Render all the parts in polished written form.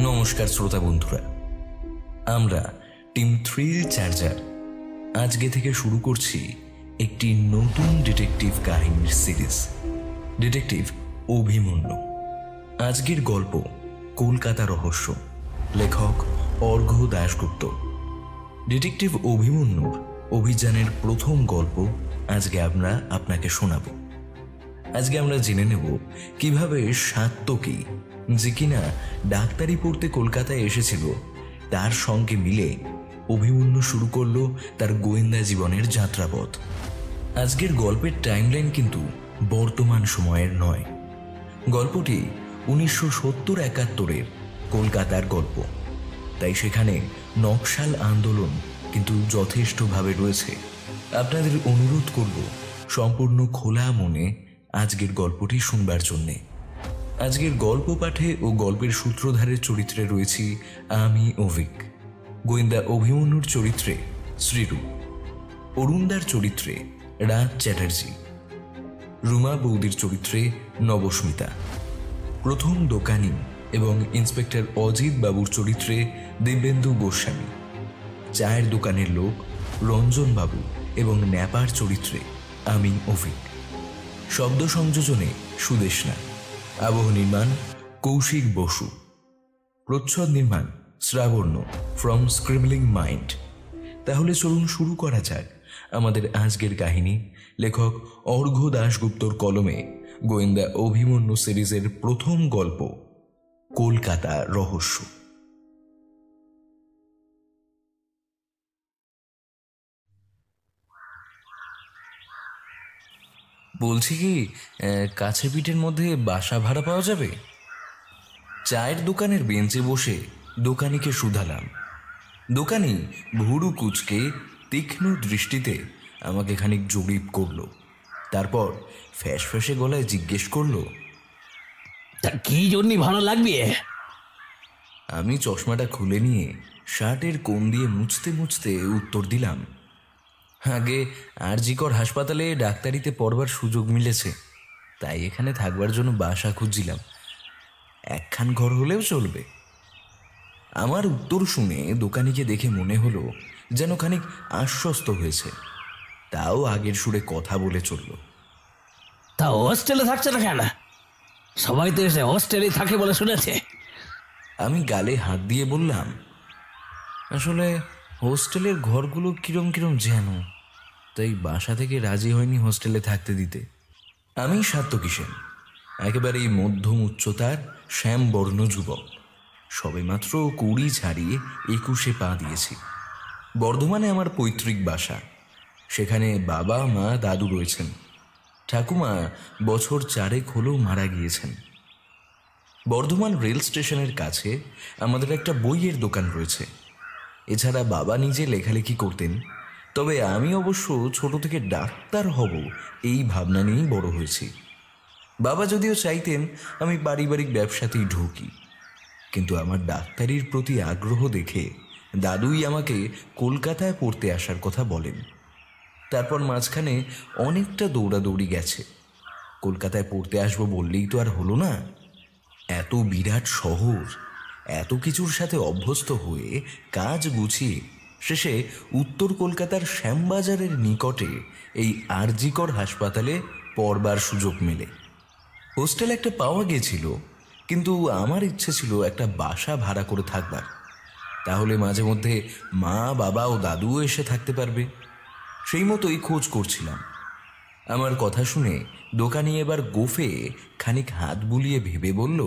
নমস্কার শ্রোতা বন্ধুরা, আমরা টিম থ্রিল চার্জার আজকে থেকে শুরু করছি একটি নতুন ডিটেকটিভ কাহিনীর সিরিজ, ডিটেকটিভ অভিমন্যু। আজকের গল্প কলকাতা রহস্য, লেখক অর্ঘ্য দাশগুপ্ত। ডিটেকটিভ অভিমন্যুর অভিযানের প্রথম গল্প আজকে আমরা আপনাকে শোনাব। আজকে আমরা জেনে নেব কিভাবে সাত্যকী, যে কিনা ডাক্তারি পড়তে কলকাতায় এসেছিল, তার সঙ্গে মিলে অভিমন্যু শুরু করলো তার গোয়েন্দা জীবনের যাত্রাপথ। আজকের গল্পের টাইমলাইন কিন্তু বর্তমান সময়ের নয়। গল্পটি 1970-71 কলকাতার গল্প, তাই সেখানে নকশাল আন্দোলন কিন্তু যথেষ্টভাবে রয়েছে। আপনাদের অনুরোধ করব সম্পূর্ণ খোলা মনে আজকের গল্পটি শুনবার জন্যে। আজকের গল্প পাঠে ও গল্পের সূত্রধারের চরিত্রে রয়েছি আমি অভিক, গোয়েন্দা অভিমন্যুর চরিত্রে শ্রীরূপ, অরুণদার চরিত্রে রাজ চ্যাটার্জি, রুমা বৌদির চরিত্রে নবস্মিতা, প্রথম দোকানি এবং ইন্সপেক্টর অজিত বাবুর চরিত্রে দেবেন্দু গোস্বামী, চায়ের দোকানের লোক রঞ্জন বাবু এবং ন্যাপার চরিত্রে আমি অভিক, শব্দ সংযোজনে সুদেশনা, আবহ নির্মাণ কৌশিক বসু, প্রচ্ছদ নির্মাণ শ্রাবণ্য ফ্রম স্ক্রিবলিং মাইন্ড। তাহলে চলুন শুরু করা যাক আমাদের আজকের কাহিনী, লেখক অর্ঘ্য দাশগুপ্তর কলমে গোয়েন্দা অভিমন্যু সিরিজের প্রথম গল্প কলকাতা রহস্য। বলছি কি, কাছে পিঠের মধ্যে বাসা ভাড়া পাওয়া যাবে? চায়ের দোকানের বেঞ্চে বসে দোকানিকে শুধালাম। দোকানি ভুরু কুচকে তীক্ষ্ণ দৃষ্টিতে আমাকে খানিক জরিপ করলো, তারপর ফ্যাস ফ্যাসে গলায় জিজ্ঞেস করলো, তা কি জন্য ভালো লাগবে? আমি চশমাটা খুলে নিয়ে শার্টের কোণ দিয়ে মুছতে মুছতে উত্তর দিলাম, আগে আরজিকর হাসপাতালে ডাক্তারিতে পড়বার সুযোগ মিলেছে, তাই এখানে থাকবার জন্য বাসা খুঁজছিলাম। একখান ঘর হলেও চলবে। আমার উত্তর শুনে দোকানিকে দেখে মনে হলো যেন খানিক আশ্বস্ত হয়েছে, তাও আগের সুরে কথা বলে চলল। তা হোস্টেলে থাকছে না কেন? সবাই তো এসে হোস্টেলেই থাকে বলে শুনেছে। আমি গালে হাত দিয়ে বললাম, আসলে হোস্টেলের ঘরগুলো কিরম কিরম যেন, তাই বাসা থেকে রাজি হয়নি হোস্টেলে থাকতে দিতে। আমি সাত্যকী সেন, একেবারেই মধ্যম উচ্চতার শ্যামবর্ণ যুবক, সবেমাত্র 20 ছাড়িয়ে 21-এ পা দিয়েছি। বর্ধমানে আমার পৈতৃক বাসা, সেখানে বাবা মা দাদু রয়েছেন। ঠাকুমা বছর 4 হলেও মারা গিয়েছেন। বর্ধমান রেল স্টেশনের কাছে আমাদের একটা বইয়ের দোকান রয়েছে। এছাড়া বাবা নিজে লেখালেখি করতেন, তবে আমি অবশ্য ছোট থেকে ডাক্তার হব এই ভাবনা নিয়েই বড় হয়েছি। বাবা যদিও চাইতেন আমি পারিবারিক ব্যবসাতেই ঢুকি, কিন্তু আমার ডাক্তারির প্রতি আগ্রহ দেখে দাদুই আমাকে কলকাতায় পড়তে আসার কথা বলেন। তারপর মাঝখানে অনেকটা দৌড়াদৌড়ি গেছে। কলকাতায় পড়তে আসবো বললেই তো আর হলো না। এত বিরাট শহর, এত কিছুর সাথে অভ্যস্ত হয়ে কাজ গুছিয়ে শেষে উত্তর কলকাতার শ্যামবাজারের নিকটে এই আরজিকর হাসপাতালে পড়বার সুযোগ মেলে। হোস্টেল একটা পাওয়া গেছিল, কিন্তু আমার ইচ্ছে ছিল একটা বাসা ভাড়া করে থাকবার, তাহলে মাঝে মধ্যে মা বাবা ও দাদুও এসে থাকতে পারবে। সেই মতোই খোঁজ করছিলাম। আমার কথা শুনে দোকানি এবার গোফে খানিক হাত বুলিয়ে ভেবে বলল,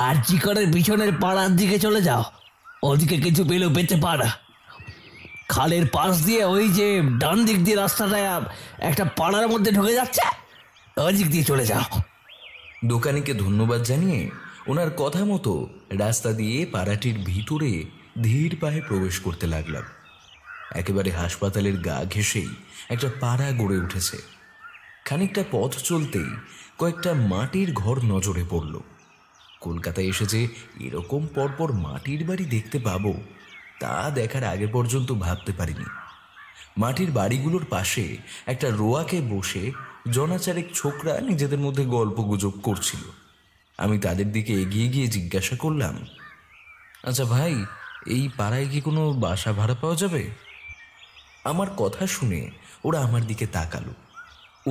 আরজিকরের পিছনের পাড়ার দিকে চলে যাও, ওদিকে কিছু পেলেও পেতে পারা। খালের পাশ দিয়ে ওই যে ডান দিক দিয়ে রাস্তাটা একটা পাড়ার মধ্যে ঢুকে যাচ্ছে, ওই দিক দিয়ে চলে যাও। দোকানিকে ধন্যবাদ জানিয়ে ওনার কথা মতো রাস্তা দিয়ে পাড়াটির ভিতরে ধীর পায়ে প্রবেশ করতে লাগলাম। একেবারে হাসপাতালের গা ঘেঁষেই একটা পাড়া গড়ে উঠেছে। খানিকটা পথ চলতেই কয়েকটা মাটির ঘর নজরে পড়ল। কলকাতায় এসে যে এরকম পরপর মাটির বাড়ি দেখতে পাবো তা দেখার আগে পর্যন্ত ভাবতে পারিনি। মাটির বাড়িগুলোর পাশে একটা রোয়াকে বসে জনাচারেক ছোকরা নিজেদের মধ্যে গল্প গুজব করছিল। আমি তাদের দিকে এগিয়ে গিয়ে জিজ্ঞাসা করলাম, আচ্ছা ভাই, এই পাড়ায় কি কোনো বাসা ভাড়া পাওয়া যাবে? আমার কথা শুনে ওরা আমার দিকে তাকালো।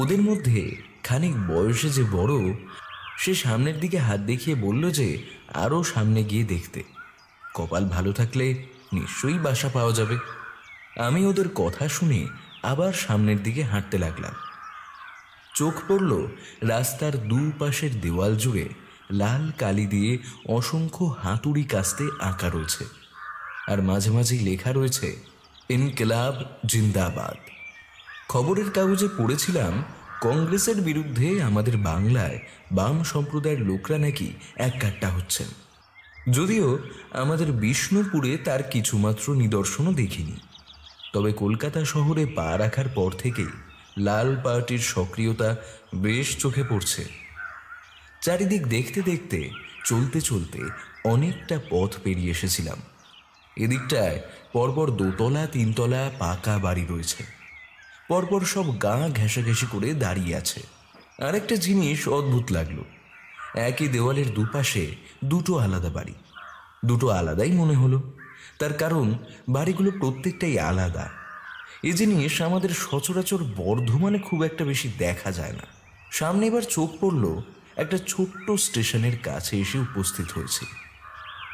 ওদের মধ্যে খানিক বয়সে যে বড়, সে সামনের দিকে হাত দেখিয়ে বলল যে আরও সামনে গিয়ে দেখতে, কপাল ভালো থাকলে নিশ্চয়ই বাসা পাওয়া যাবে। আমি ওদের কথা শুনে আবার সামনের দিকে হাঁটতে লাগলাম। চোখ পড়ল রাস্তার দুপাশের দেওয়াল জুড়ে লাল কালি দিয়ে অসংখ্য হাতুড়ি কাস্তে আঁকা রয়েছে, আর মাঝে মাঝেই লেখা রয়েছে ইনকিলাব জিন্দাবাদ। খবরের কাগজে পড়েছিলাম কংগ্রেসের বিরুদ্ধে আমাদের বাংলায় বাম সম্প্রদায়ের লোকরা নাকি এককাট্টা হচ্ছেন। যদিও আমাদের বিষ্ণুপুরে তার কিছুমাত্র নিদর্শনও দেখিনি, তবে কলকাতা শহরে পা রাখার পর থেকেই লাল পার্টির সক্রিয়তা বেশ চোখে পড়ছে। চারিদিক দেখতে দেখতে চলতে চলতে অনেকটা পথ পেরিয়ে এসেছিলাম। এদিকটায় পরপর দোতলা তিনতলা পাকা বাড়ি রয়েছে, পরপর সব গা ঘেঁষাঘেঁষি করে দাঁড়িয়ে আছে। আরেকটা জিনিস অদ্ভুত লাগলো, একই দেওয়ালের দুপাশে দুটো আলাদা বাড়ি। দুটো আলাদাই মনে হলো, তার কারণ বাড়িগুলো প্রত্যেকটাই আলাদা। এই জিনিস আমাদের সচরাচর বর্ধমানে খুব একটা বেশি দেখা যায় না। সামনে এবার চোখ পড়ল একটা ছোট্ট স্টেশনের কাছে এসে উপস্থিত হয়েছে।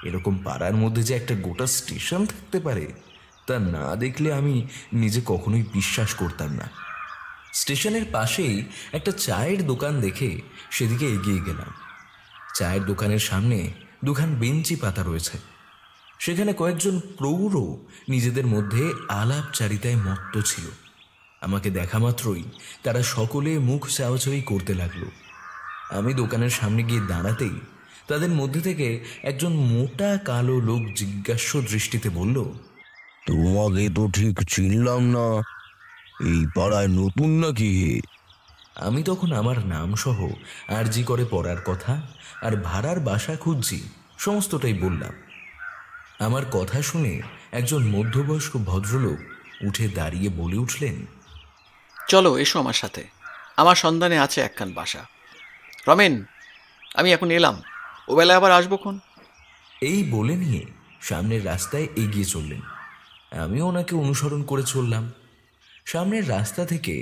এরকম পাড়ার মধ্যে যে একটা গোটা স্টেশন থাকতে পারে, তা না দেখলে আমি নিজে কখনোই বিশ্বাস করতাম না। স্টেশনের পাশেই একটা চায়ের দোকান দেখে সেদিকে এগিয়ে গেলাম। চায়ের দোকানের সামনে দুখান বেঞ্চি পাতা রয়েছে, সেখানে কয়েকজন প্রৌঢ় নিজেদের মধ্যে আলাপচারিতায় মত্ত ছিল। আমাকে দেখা মাত্রই তারা সকলে মুখ চাওয়াচাওয়ি করতে লাগলো। আমি দোকানের সামনে গিয়ে দাঁড়াতেই তাদের মধ্যে থেকে একজন মোটা কালো লোক জিজ্ঞাস্য দৃষ্টিতে বলল, তোমাকে তো ঠিক চিনলাম না, এই পাড়ায় নতুন নাকি? আমি তখন আমার নাম সহ আরজি করে পড়ার কথা আর ভাড়ার বাসা খুঁজছি সমস্তটাই বললাম। আমার কথা শুনে একজন মধ্যবয়স্ক ভদ্রলোক উঠে দাঁড়িয়ে বলে উঠলেন, চলো এসো আমার সাথে, আমার সন্ধানে আছে একখান বাসা। রমেন, আমি এখন এলাম, ও বেলায় আবার আসবো খন। এই বলে নিয়ে সামনের রাস্তায় এগিয়ে চললেন। আমিও ওনাকে অনুসরণ করে চললাম। সামনের রাস্তা থেকে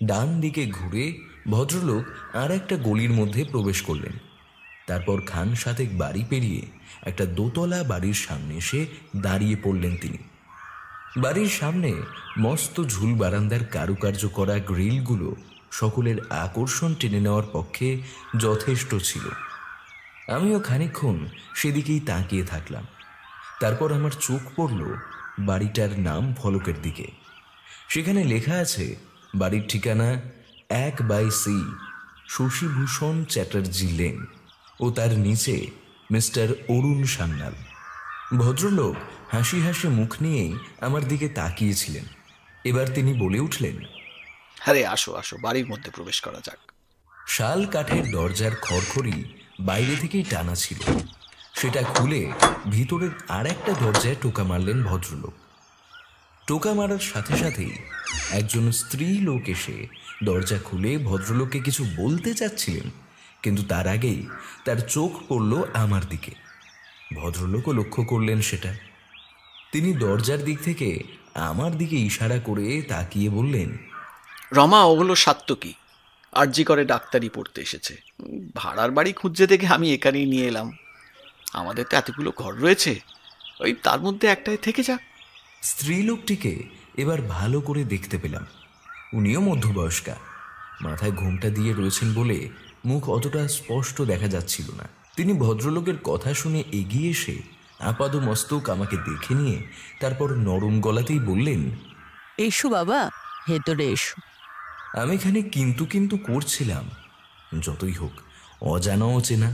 ডান দিকে ঘুরে ভদ্রলোক আর একটা গলির মধ্যে প্রবেশ করলেন। তারপর খান সাতেক বাড়ি পেরিয়ে একটা দোতলা বাড়ির সামনে এসে দাঁড়িয়ে পড়লেন তিনি। বাড়ির সামনে মস্ত ঝুল বারান্দার কারুকার্য করা গ্রিলগুলো সকলের আকর্ষণ টেনে নেওয়ার পক্ষে যথেষ্ট ছিল। আমিও খানিকক্ষণ সেদিকেই তাকিয়ে থাকলাম। তারপর আমার চোখ পড়ল বাড়িটার নাম ফলকের দিকে। সেখানে লেখা আছে বাড়ির ঠিকানা 1/C শশীভূষণ চ্যাটার্জি লেন, ও তার নিচে মিস্টার অরুণ সান্যাল। ভদ্রলোক হাসি হাসি মুখ নিয়েই আমার দিকে তাকিয়েছিলেন। এবার তিনি বলে উঠলেন, আরে আসো আসো, বাড়ির মধ্যে প্রবেশ করা যাক। শাল কাঠের দরজার খড়খড়ি বাইরে থেকেই টানা ছিল, সেটা খুলে ভিতরের আর একটা দরজায় টোকা মারলেন ভদ্রলোক। টোকা মারার সাথে সাথেই একজন স্ত্রী লোক এসে দরজা খুলে ভদ্রলোককে কিছু বলতে চাচ্ছিলেন, কিন্তু তার আগেই তার চোখ পড়ল আমার দিকে। ভদ্রলোকও লক্ষ্য করলেন সেটা। তিনি দরজার দিক থেকে আমার দিকে ইশারা করে তাকিয়ে বললেন, রমা, ওগুলো সাত্তকী, আরজি করে ডাক্তারি পড়তে এসেছে। ভাড়ার বাড়ি খুঁজছে দেখে আমি এখানেই নিয়ে এলাম। আমাদের তো এতগুলো ঘর রয়েছে, ওই তার মধ্যে একটাই থেকে যাক। স্ত্রীলোকটিকে এবার ভালো করে দেখতে পেলাম। উনিও মধ্যবয়স্কা, মাথায় ঘোমটা দিয়ে রয়েছেন বলে মুখ অতটা স্পষ্ট দেখা যাচ্ছিল না। তিনি ভদ্রলোকের কথা শুনে এগিয়ে এসে আপাদমস্তক আমাকে দেখে নিয়ে তারপর নরম গলাতেই বললেন, এসো বাবা, ভেতরে এসো। আমি এখানে কিন্তু কিন্তু করছিলাম। যতই হোক অজানা অচেনা,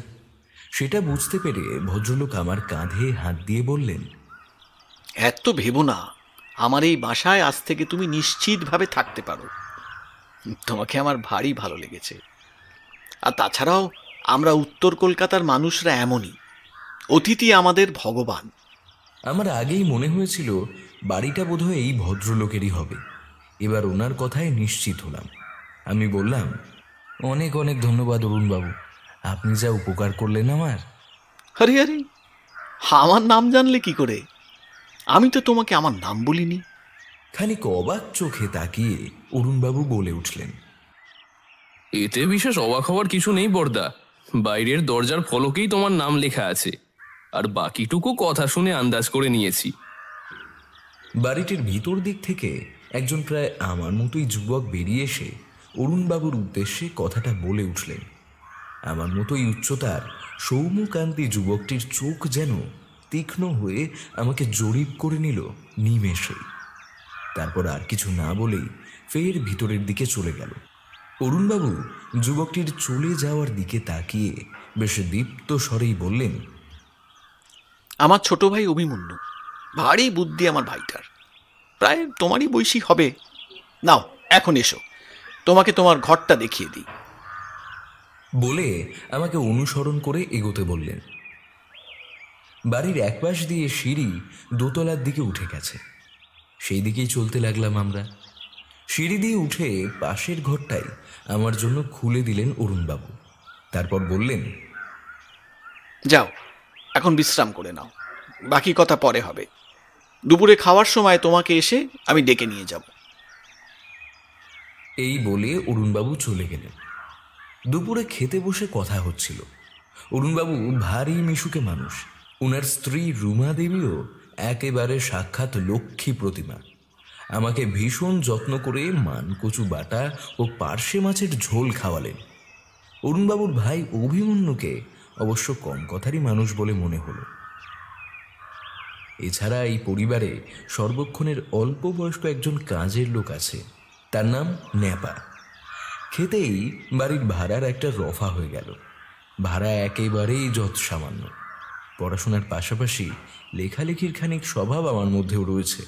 সেটা বুঝতে পেরে ভদ্রলোক আমার কাঁধে হাত দিয়ে বললেন, এত ভেবো না, আমার এই বাসায় আজ থেকে তুমি নিশ্চিতভাবে থাকতে পারো। তোমাকে আমার ভারী ভালো লেগেছে। আর তাছাড়াও আমরা উত্তর কলকাতার মানুষরা এমনই, অতিথি আমাদের ভগবান। আমার আগেই মনে হয়েছিল বাড়িটা বোধহয় এই ভদ্রলোকেরই হবে। এবার ওনার কথায় নিশ্চিত হলাম। আমি বললাম, অনেক অনেক ধন্যবাদ অরুণবাবু, আপনি যা উপকার করলেন আমার। আরে আরে, আমার নাম জানলে কি করে? আমি তো তোমাকে আমার নাম বলিনি। খানিক অবাক চোখে তাকিয়ে অরুণবাবু বলে উঠলেন, এতে বিশেষ অবাক হওয়ার কিছু নেই বর্দা। বাইরের দরজার ফলকেই তোমার নাম লেখা আছে, আর বাকিটুকু কথা শুনে আন্দাজ করে নিয়েছি। বাড়িটির ভিতর দিক থেকে একজন প্রায় আমার মতোই যুবক বেরিয়ে এসে অরুণবাবুর উদ্দেশ্যে কথাটা বলে উঠলেন। আমার মতোই উচ্চতার সৌম্যকান্তি যুবকটির চোখ যেন তীক্ষ্ণ হয়ে আমাকে জরিপ করে নিল নিমেষেই। তারপর আর কিছু না বলেই ফের ভিতরের দিকে চলে গেল। অরুণবাবু যুবকটির চলে যাওয়ার দিকে তাকিয়ে বেশ দীপ্ত স্বরেই বললেন, আমার ছোট ভাই অভিমন্যু, ভারী বুদ্ধি আমার ভাইটার, প্রায় তোমারই বয়সী হবে। নাও এখন এসো, তোমাকে তোমার ঘরটা দেখিয়ে দিই। বলে আমাকে অনুসরণ করে এগোতে বললেন। বাড়ির একপাশ দিয়ে সিঁড়ি দোতলার দিকে উঠে গেছে, সেই দিকেই চলতে লাগলাম আমরা। সিঁড়ি দিয়ে উঠে পাশের ঘরটাই আমার জন্য খুলে দিলেন অরুণবাবু। তারপর বললেন, যাও এখন বিশ্রাম করে নাও, বাকি কথা পরে হবে। দুপুরে খাওয়ার সময় তোমাকে এসে আমি ডেকে নিয়ে যাব। এই বলে অরুণবাবু চলে গেলেন। দুপুরে খেতে বসে কথা হচ্ছিল। অরুণবাবু ভারী মিশুকে মানুষ। ওনার স্ত্রী রুমা দেবীও একেবারে সাক্ষাৎ লক্ষ্মী প্রতিমা। আমাকে ভীষণ যত্ন করে মানকচু বাটা ও পার্শে মাছের ঝোল খাওয়ালেন। অরুণবাবুর ভাই অভিমন্যুকে অবশ্য কম কথারই মানুষ বলে মনে হলো। এছাড়া এই পরিবারে সর্বক্ষণের অল্প বয়স্ক একজন কাজের লোক আছে, তার নাম ন্যাপা। খেতেই বাড়ির ভাড়ার একটা রফা হয়ে গেল। ভাড়া একেবারেই যৎ সামান্য। পড়াশোনার পাশাপাশি লেখালেখির খানিক স্বভাব আমার মধ্যেও রয়েছে।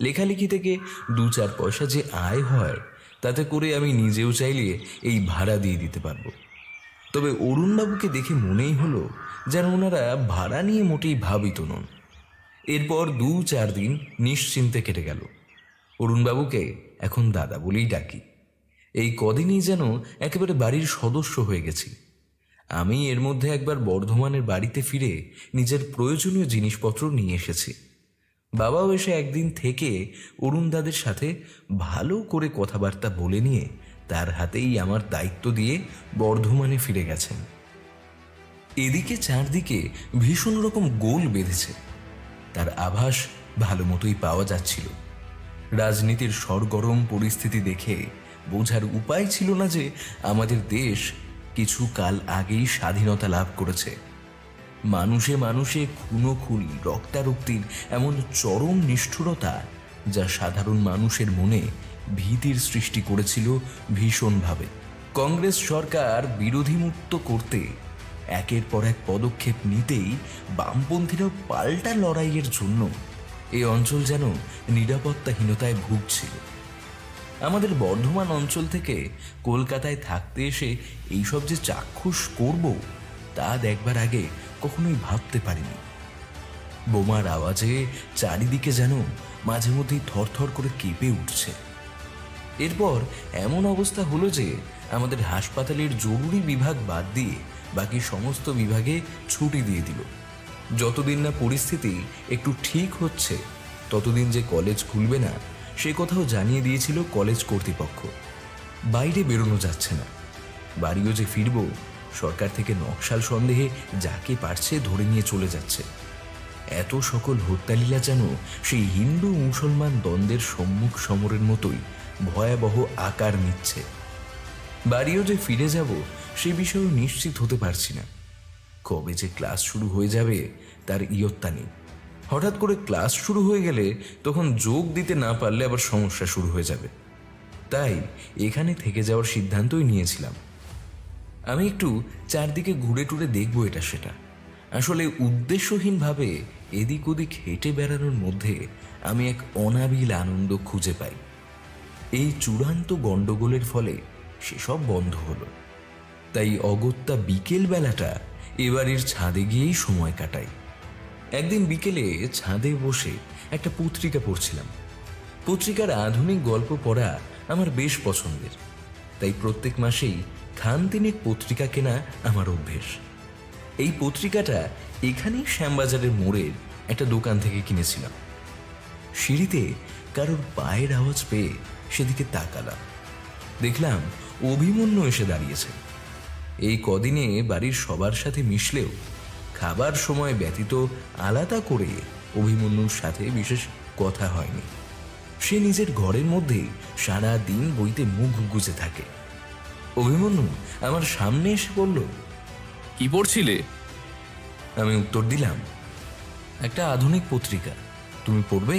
লেখালেখি থেকে 2-4 পয়সা যে আয় হয়, তাতে করে আমি নিজেও চাইলে এই ভাড়া দিয়ে দিতে পারবো। তবে অরুণবাবুকে দেখে মনেই হলো যেন ওনারা ভাড়া নিয়ে মোটেই ভাবিত নন। এরপর 2-4 দিন নিশ্চিন্তে কেটে গেল। অরুণবাবুকে এখন দাদা বলেই ডাকি। এই কদিনই যেন একেবারে বাড়ির সদস্য হয়ে গেছি। আমি এর মধ্যে একবার বর্ধমানের বাড়িতে ফিরে নিজের প্রয়োজনীয় জিনিসপত্র নিয়ে এসেছি। বাবাও এসে একদিন থেকে অরুণদাদের সাথে ভালো করে কথাবার্তা বলে নিয়ে তার হাতেই আমার দায়িত্ব দিয়ে বর্ধমানে ফিরে গেছেন। এদিকে চারদিকে ভীষণ রকম গোল বেঁধেছে, তার আভাস ভালো মতোই পাওয়া যাচ্ছিল। রাজনীতির সরগরম পরিস্থিতি দেখে বোঝার উপায় ছিল না যে আমাদের দেশ কিছু কাল আগেই স্বাধীনতা লাভ করেছে। মানুষে মানুষে খুনোখুনি, রক্তারক্তির এমন চরম নিষ্ঠুরতা যা সাধারণ মানুষের মনে ভীতির সৃষ্টি করেছিল ভীষণভাবে। কংগ্রেস সরকার বিরোধীমুক্ত করতে একের পর এক পদক্ষেপ নিতেই বামপন্থীরাও পাল্টা লড়াইয়ের জন্য এই অঞ্চল যেন নিরাপত্তাহীনতায় ভুগছিল। আমাদের বর্ধমান অঞ্চল থেকে কলকাতায় থাকতে এসে এইসব যে চাক্ষুষ করব তা দেখবার আগে কখনোই ভাবতে পারিনি। বোমার আওয়াজে চারিদিকে যেন মাঝে মধ্যেই থরথর করে কেঁপে উঠছে। এরপর এমন অবস্থা হলো যে আমাদের হাসপাতালের জরুরি বিভাগ বাদ দিয়ে বাকি সমস্ত বিভাগে ছুটি দিয়ে দিল। যতদিন না পরিস্থিতি একটু ঠিক হচ্ছে ততদিন যে কলেজ খুলবে না সে কথাও জানিয়ে দিয়েছিল কলেজ কর্তৃপক্ষ। বাইরে বেরোনো যাচ্ছে না। বাড়িও যে ফিরব, সরকার থেকে নকশাল সন্দেহে যাকে পারছে ধরে নিয়ে চলে যাচ্ছে। এত সকল হত্যালীলা যেন সেই হিন্দু মুসলমান দ্বন্দ্বের সম্মুখ সমরের মতোই ভয়াবহ আকার নিচ্ছে। বাড়িও যে ফিরে যাব সে বিষয়েও নিশ্চিত হতে পারছি না। কবে যে ক্লাস শুরু হয়ে যাবে তার ইয়ত্তা নেই। হঠাৎ করে ক্লাস শুরু হয়ে গেলে তখন যোগ দিতে না পারলে আবার সমস্যা শুরু হয়ে যাবে। তাই এখানে থেকে যাওয়ার সিদ্ধান্তই নিয়েছিলাম। আমি একটু চারদিকে ঘুরে টুরে দেখবো এটা সেটা। আসলে উদ্দেশ্যহীনভাবে এদিক ওদিক হেঁটে বেড়ানোর মধ্যে আমি এক অনাবিল আনন্দ খুঁজে পাই। এই চূড়ান্ত গণ্ডগোলের ফলে সেসব বন্ধ হলো। তাই অগত্যা বিকেল বেলাটা এবারের ছাদে গিয়েই সময় কাটাই। একদিন বিকেলে ছাদে বসে একটা পত্রিকা পড়ছিলাম। পত্রিকার আধুনিক গল্প পড়া আমার বেশ পছন্দের, তাই প্রত্যেক মাসেই খান তিনেক পত্রিকা কেনা আমার অভ্যেস। এই পত্রিকাটা এখানেই শ্যামবাজারের মোড়ের একটা দোকান থেকে কিনেছিলাম। সিঁড়িতে কারোর পায়ের আওয়াজ পেয়ে সেদিকে তাকালাম। দেখলাম অভিমন্যু এসে দাঁড়িয়েছে। এই কদিনে বাড়ির সবার সাথে মিশলেও খাবার সময় ব্যতীত আলাদা করে অভিমন্যুর সাথে বিশেষ কথা হয়নি। সে নিজের ঘরের মধ্যে সারা দিন বইতে মুখ গুজে থাকে। অভিমন্যু আমার সামনে এসে বলল, কি পড়ছিলে? আমি উত্তর দিলাম, একটা আধুনিক পত্রিকা, তুমি পড়বে?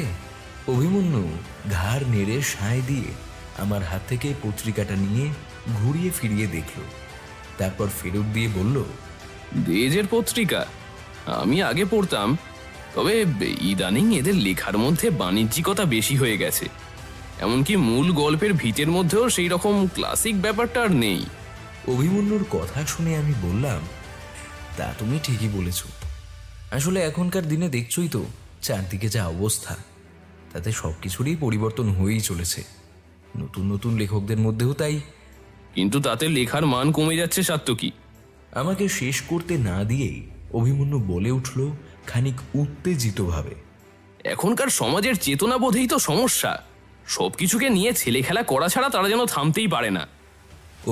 অভিমন্যু ঘাড় নেড়ে সায় দিয়ে আমার হাত থেকে পত্রিকাটা নিয়ে ঘুরিয়ে ফিরিয়ে দেখল, তারপর ফেরত দিয়ে বলল, দেজের পত্রিকা আমি আগে পড়তাম, তবে ইদানিং এদের লেখার মধ্যে বাণিজ্যিকতা বেশি হয়ে গেছে। এমনকি মূল গল্পের ভিতের মধ্যেও সেই রকম ক্লাসিক ব্যাপারটা আর নেই। অভিমন্যুর কথা শুনে আমি বললাম, তা তুমি ঠিকই বলেছ। আসলে এখনকার দিনে দেখছই তো চারদিকে যা অবস্থা, তাতে সব কিছুরই পরিবর্তন হয়েই চলেছে। নতুন নতুন লেখকদের মধ্যেও তাই। কিন্তু তাতে লেখার মান কমে যাচ্ছে সাত্তকী। আমাকে শেষ করতে না দিয়েই অভিমন্যু বলে উঠল খানিক উত্তেজিতভাবে, এখনকার সমাজের চেতনাবোধেই তো সমস্যা। সবকিছুকে নিয়ে ছেলে খেলা করা ছাড়া তারা যেন থামতেই পারে না।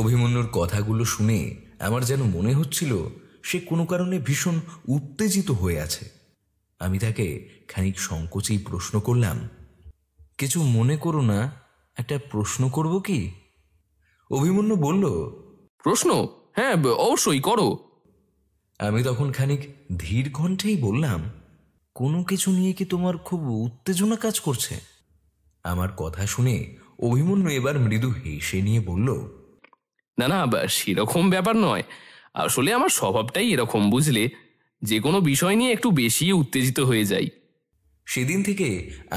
অভিমন্যুর কথাগুলো শুনে আমার যেন মনে হচ্ছিল সে কোনো কারণে ভীষণ উত্তেজিত হয়ে আছে। আমি তাকে খানিক সংকোচেই প্রশ্ন করলাম, কিছু মনে করো না, একটা প্রশ্ন করব কি? অভিমন্যু বলল, প্রশ্ন? হ্যাঁ, অবশ্যই করো। আমি তখন খানিক ধীর কণ্ঠেই বললাম, কোনো কিছু নিয়ে কি তোমার খুব উত্তেজনা কাজ করছে? আমার কথা শুনে অভিমন্যু এবার মৃদু হেসে নিয়ে বলল, না না, সেরকম ব্যাপার নয়। আসলে আমার স্বভাবটাই এরকম, বুঝলে, যে কোনো বিষয় নিয়ে একটু বেশি উত্তেজিত হয়ে যাই। সেদিন থেকে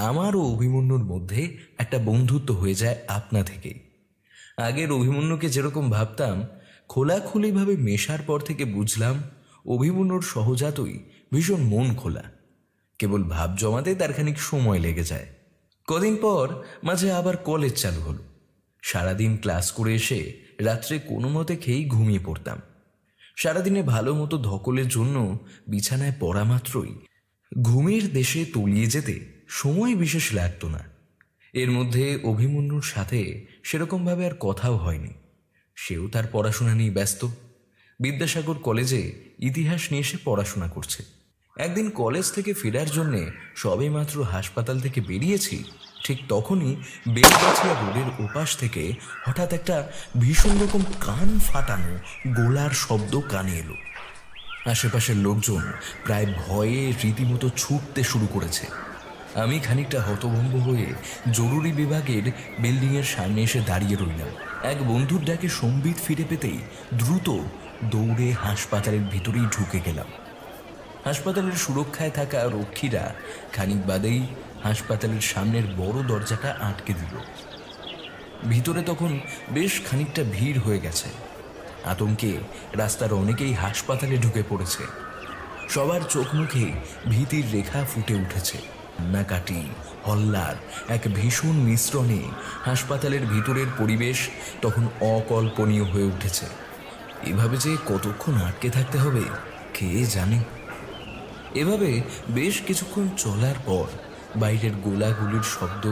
আমার ও অভিমন্যুর মধ্যে একটা বন্ধুত্ব হয়ে যায় আপনা থেকেই। আগের অভিমন্যুকে যেরকম ভাবতাম, খোলাখুলিভাবে মেশার পর থেকে বুঝলাম অভিমন্যুর সহজাতই ভীষণ মন খোলা। কেবল ভাব জমাতে তার খানিক সময় লেগে যায়। কদিন পর মাঝে আবার কলেজ চালু হলো। সারাদিন ক্লাস করে এসে রাত্রে কোনো মতে খেয়েই ঘুমিয়ে পড়তাম। সারাদিনে ভালো মতো ধকলের জন্য বিছানায় পড়া মাত্রই ঘুমের দেশে তলিয়ে যেতে সময় বিশেষ লাগত না। এর মধ্যে অভিমন্যুর সাথে সেরকমভাবে আর কথাও হয়নি। সেও তার পড়াশোনা নিয়ে ব্যস্ত। বিদ্যাসাগর কলেজে ইতিহাস নিয়ে এসে পড়াশোনা করছে। একদিন কলেজ থেকে ফেরার জন্যে সবে মাত্র হাসপাতাল থেকে বেরিয়েছি, ঠিক তখনই বেলগাছিয়া রোডের ওপাশ থেকে হঠাৎ একটা ভীষণ রকম কান ফাটানো গোলার শব্দ কানে এলো। আশেপাশের লোকজন প্রায় ভয়ে রীতিমতো ছুটতে শুরু করেছে। আমি খানিকটা হতভম্ব হয়ে জরুরি বিভাগের বিল্ডিংয়ের সামনে এসে দাঁড়িয়ে রইলাম। এক বন্ধুর ডাকে সম্বিত ফিরে পেতেই দ্রুত দৌড়ে হাসপাতালের ভিতরেই ঢুকে গেলাম। হাসপাতালের সুরক্ষায় থাকা রক্ষীরা খানিক বাদেই হাসপাতালের সামনের বড় দরজাটা আটকে দিল। ভিতরে তখন বেশ খানিকটা ভিড় হয়ে গেছে। আতঙ্কে রাস্তার অনেকেই হাসপাতালে ঢুকে পড়েছে। সবার চোখ মুখে ভীতির রেখা ফুটে উঠেছে। কান্নাকাটি, হল্লার এক ভীষণ মিশ্রণে হাসপাতালের ভিতরের পরিবেশ তখন অকল্পনীয় হয়ে উঠেছে। এভাবে যে কতক্ষণ আটকে থাকতে হবে কে জানে। এভাবে বেশ কিছুক্ষণ চলার পর বাইরের গোলাগুলির শব্দ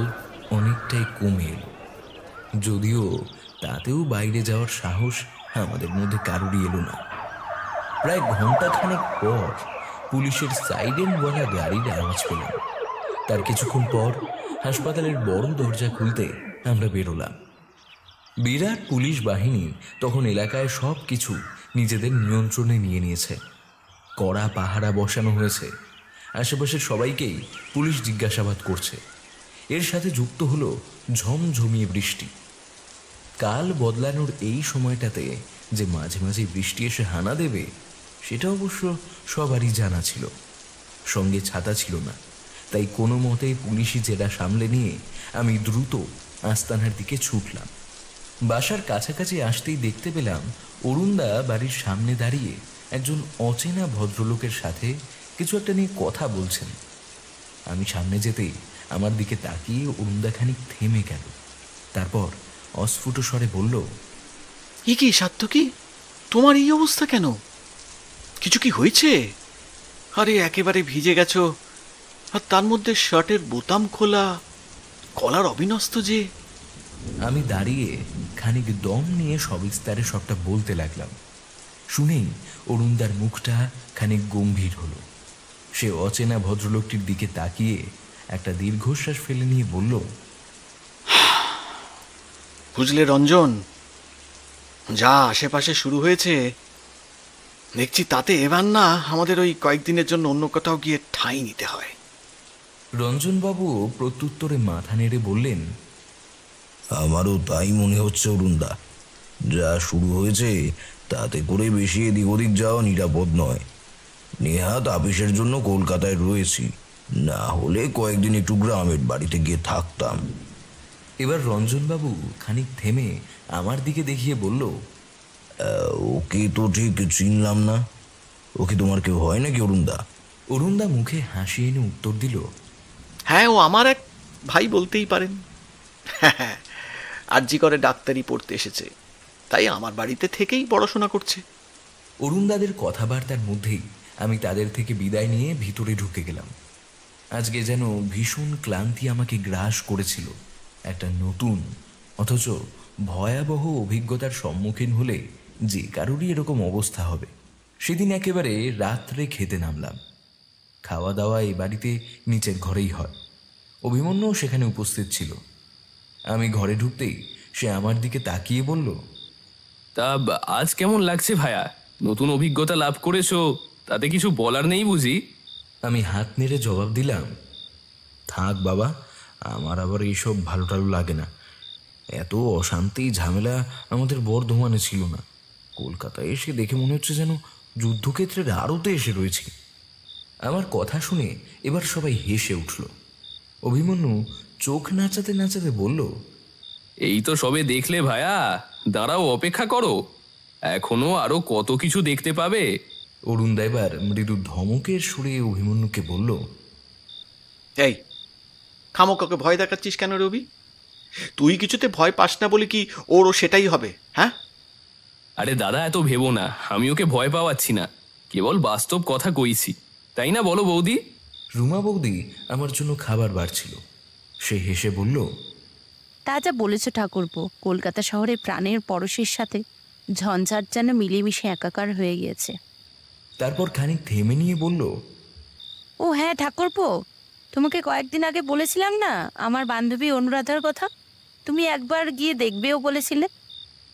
অনেকটাই কমে এলো। যদিও তাতেও বাইরে যাওয়ার সাহস আমাদের মধ্যে কারুরই এলো না। প্রায় ঘন্টাখানেক পর পুলিশের সাইরেনওয়ালা গাড়ির আওয়াজ পেলাম। তার কিছুক্ষণ পর হাসপাতালের বড় দরজা খুলতে আমরা বেরোলাম। বিরাট পুলিশ বাহিনী তখন এলাকায় সব কিছু নিজেদের নিয়ন্ত্রণে নিয়ে নিয়েছে। কড়া পাহারা বসানো হয়েছে। আশেপাশের সবাইকেই পুলিশ জিজ্ঞাসাবাদ করছে। এর সাথে যুক্ত হলো ঝমঝমিয়ে বৃষ্টি। কাল বদলানোর এই সময়টাতে যে মাঝে মাঝে বৃষ্টি এসে হানা দেবে সেটা অবশ্য সবারই জানা ছিল। সঙ্গে ছাতা ছিল না, তাই কোনো মতে পুলিশি জেরা সামলে নিয়ে আমি দ্রুত আস্তানার দিকে ছুটলাম। বাসার কাছাকাছি আসতেই দেখতে পেলাম অরুণদা বাড়ির সামনে দাঁড়িয়ে একজন অচেনা ভদ্রলোকের সাথে কিছু একটা নিয়ে কথা বলছেন। আমি সামনে যেতেই আমার দিকে তাকিয়ে অরুণদা খানিক থেমে গেল। তারপর অস্ফুট স্বরে বলল, কি সাত্তকী, তোমার এই অবস্থা কেন? কিছু কি হয়েছে? আরে একেবারে ভিজে গেছো, আর তার মধ্যে শার্টের বোতাম খোলা, কলার অবিন্যস্ত যে। আমি দাঁড়িয়ে খানিক দম নিয়ে সবিস্তারে সবটা বলতে লাগলাম। শুনেই অরুণদার মুখটা খানিক গম্ভীর হলো। সে অচেনা ভদ্রলোকটির দিকে তাকিয়ে একটা দীর্ঘশ্বাস ফেলে নিয়ে বলল, বুঝলে রঞ্জন, যা আশেপাশে শুরু হয়েছে দেখছি তাতে এবার না আমাদের ওই কয়েকদিনের জন্য অন্য কোথাও গিয়ে ঠাঁই নিতে হয়। রঞ্জনবাবু প্রত্যুত্তরে মাথা নেড়ে বললেন, আমারও তাই মনে হচ্ছে অরুণদা। যা শুরু হয়েছে তাতে করে বেশি এদিক ওদিক যাওয়া নিরাপদ নয়। নেহাত আপিসের জন্য কলকাতায় রয়েছি, না হলে কয়েকদিন একটু গ্রামের বাড়িতে গিয়ে থাকতাম। এবার রঞ্জনবাবু খানিক থেমে আমার দিকে দেখিয়ে বলল, ওকে তো ঠিক চিনলাম না। ওকে তোমার কেউ হয় নাকি অরুণদা? অরুণদা মুখে হাসি এনে উত্তর দিল, হ্যাঁ, ও আমার এক ভাই বলতেই পারেন। আরজি করে ডাক্তারি পড়তে এসেছে, তাই আমার বাড়িতে থেকেই পড়াশোনা করছে। অরুণদাদের কথাবার্তার মধ্যেই আমি তাদের থেকে বিদায় নিয়ে ভিতরে ঢুকে গেলাম। আজকে যেন ভীষণ ক্লান্তি আমাকে গ্রাস করেছিল। একটা নতুন অথচ ভয়াবহ অভিজ্ঞতার সম্মুখীন হলে যে কারোরই এরকম অবস্থা হবে। সেদিন একেবারে রাত্রে খেতে নামলাম। খাওয়া দাওয়া এই বাড়িতে নিচের ঘরেই হয়। অভিমন্যু সেখানে উপস্থিত ছিল। আমি ঘরে ঢুকতেই সে আমার দিকে তাকিয়ে বলল, তা আজ কেমন লাগছে ভায়া? নতুন অভিজ্ঞতা লাভ করেছো, তাতে কিছু বলার নেই বুঝি? আমি হাত নেড়ে জবাব দিলাম, থাক বাবা, আমার আবার এইসব ভালো টালো লাগে না। এত অশান্তি ঝামেলা আমাদের বর্ধমানে ছিল না। কলকাতায় এসে দেখে মনে হচ্ছে যেন যুদ্ধক্ষেত্রের আড়তে এসে রয়েছি। আমার কথা শুনে এবার সবাই হেসে উঠল। অভিমন্যু চোখ নাচাতে নাচাতে বলল, এই তো সবে দেখলে ভায়া, দাঁড়াও, অপেক্ষা করো, এখনো আরো কত কিছু দেখতে পাবে। অরুণদা এবার মৃদু ধমকের সুরে অভিমন্যুকে বলল, এই খামোকাকে ভয় দেখাচ্ছিস কেন রবি? তুই কিছুতে ভয় পাস না বলে কি ওরও সেটাই হবে? হ্যাঁ, আরে দাদা, এত ভেবো না, আমি ওকে ভয় পাওয়াচ্ছি না, কেবল বাস্তব কথা কইছি, তাই না বলো বৌদি? রুমা বৌদি আমার জন্য খাবার বাড়ছিল। সে হেসে বলল, তা যা বলেছ ঠাকুরপো, কলকাতা শহরে প্রাণের পরশের সাথে ঝঞ্ঝাট যেন মিলেমিশে একাকার হয়ে গিয়েছে। তারপর খানিক থেমে নিয়ে বলল, ও হ্যাঁ ঠাকুরপো, তোমাকে কয়েকদিন আগে বলেছিলাম না আমার বান্ধবী অনুরাধার কথা? তুমি একবার গিয়ে দেখবেও বলেছিলে।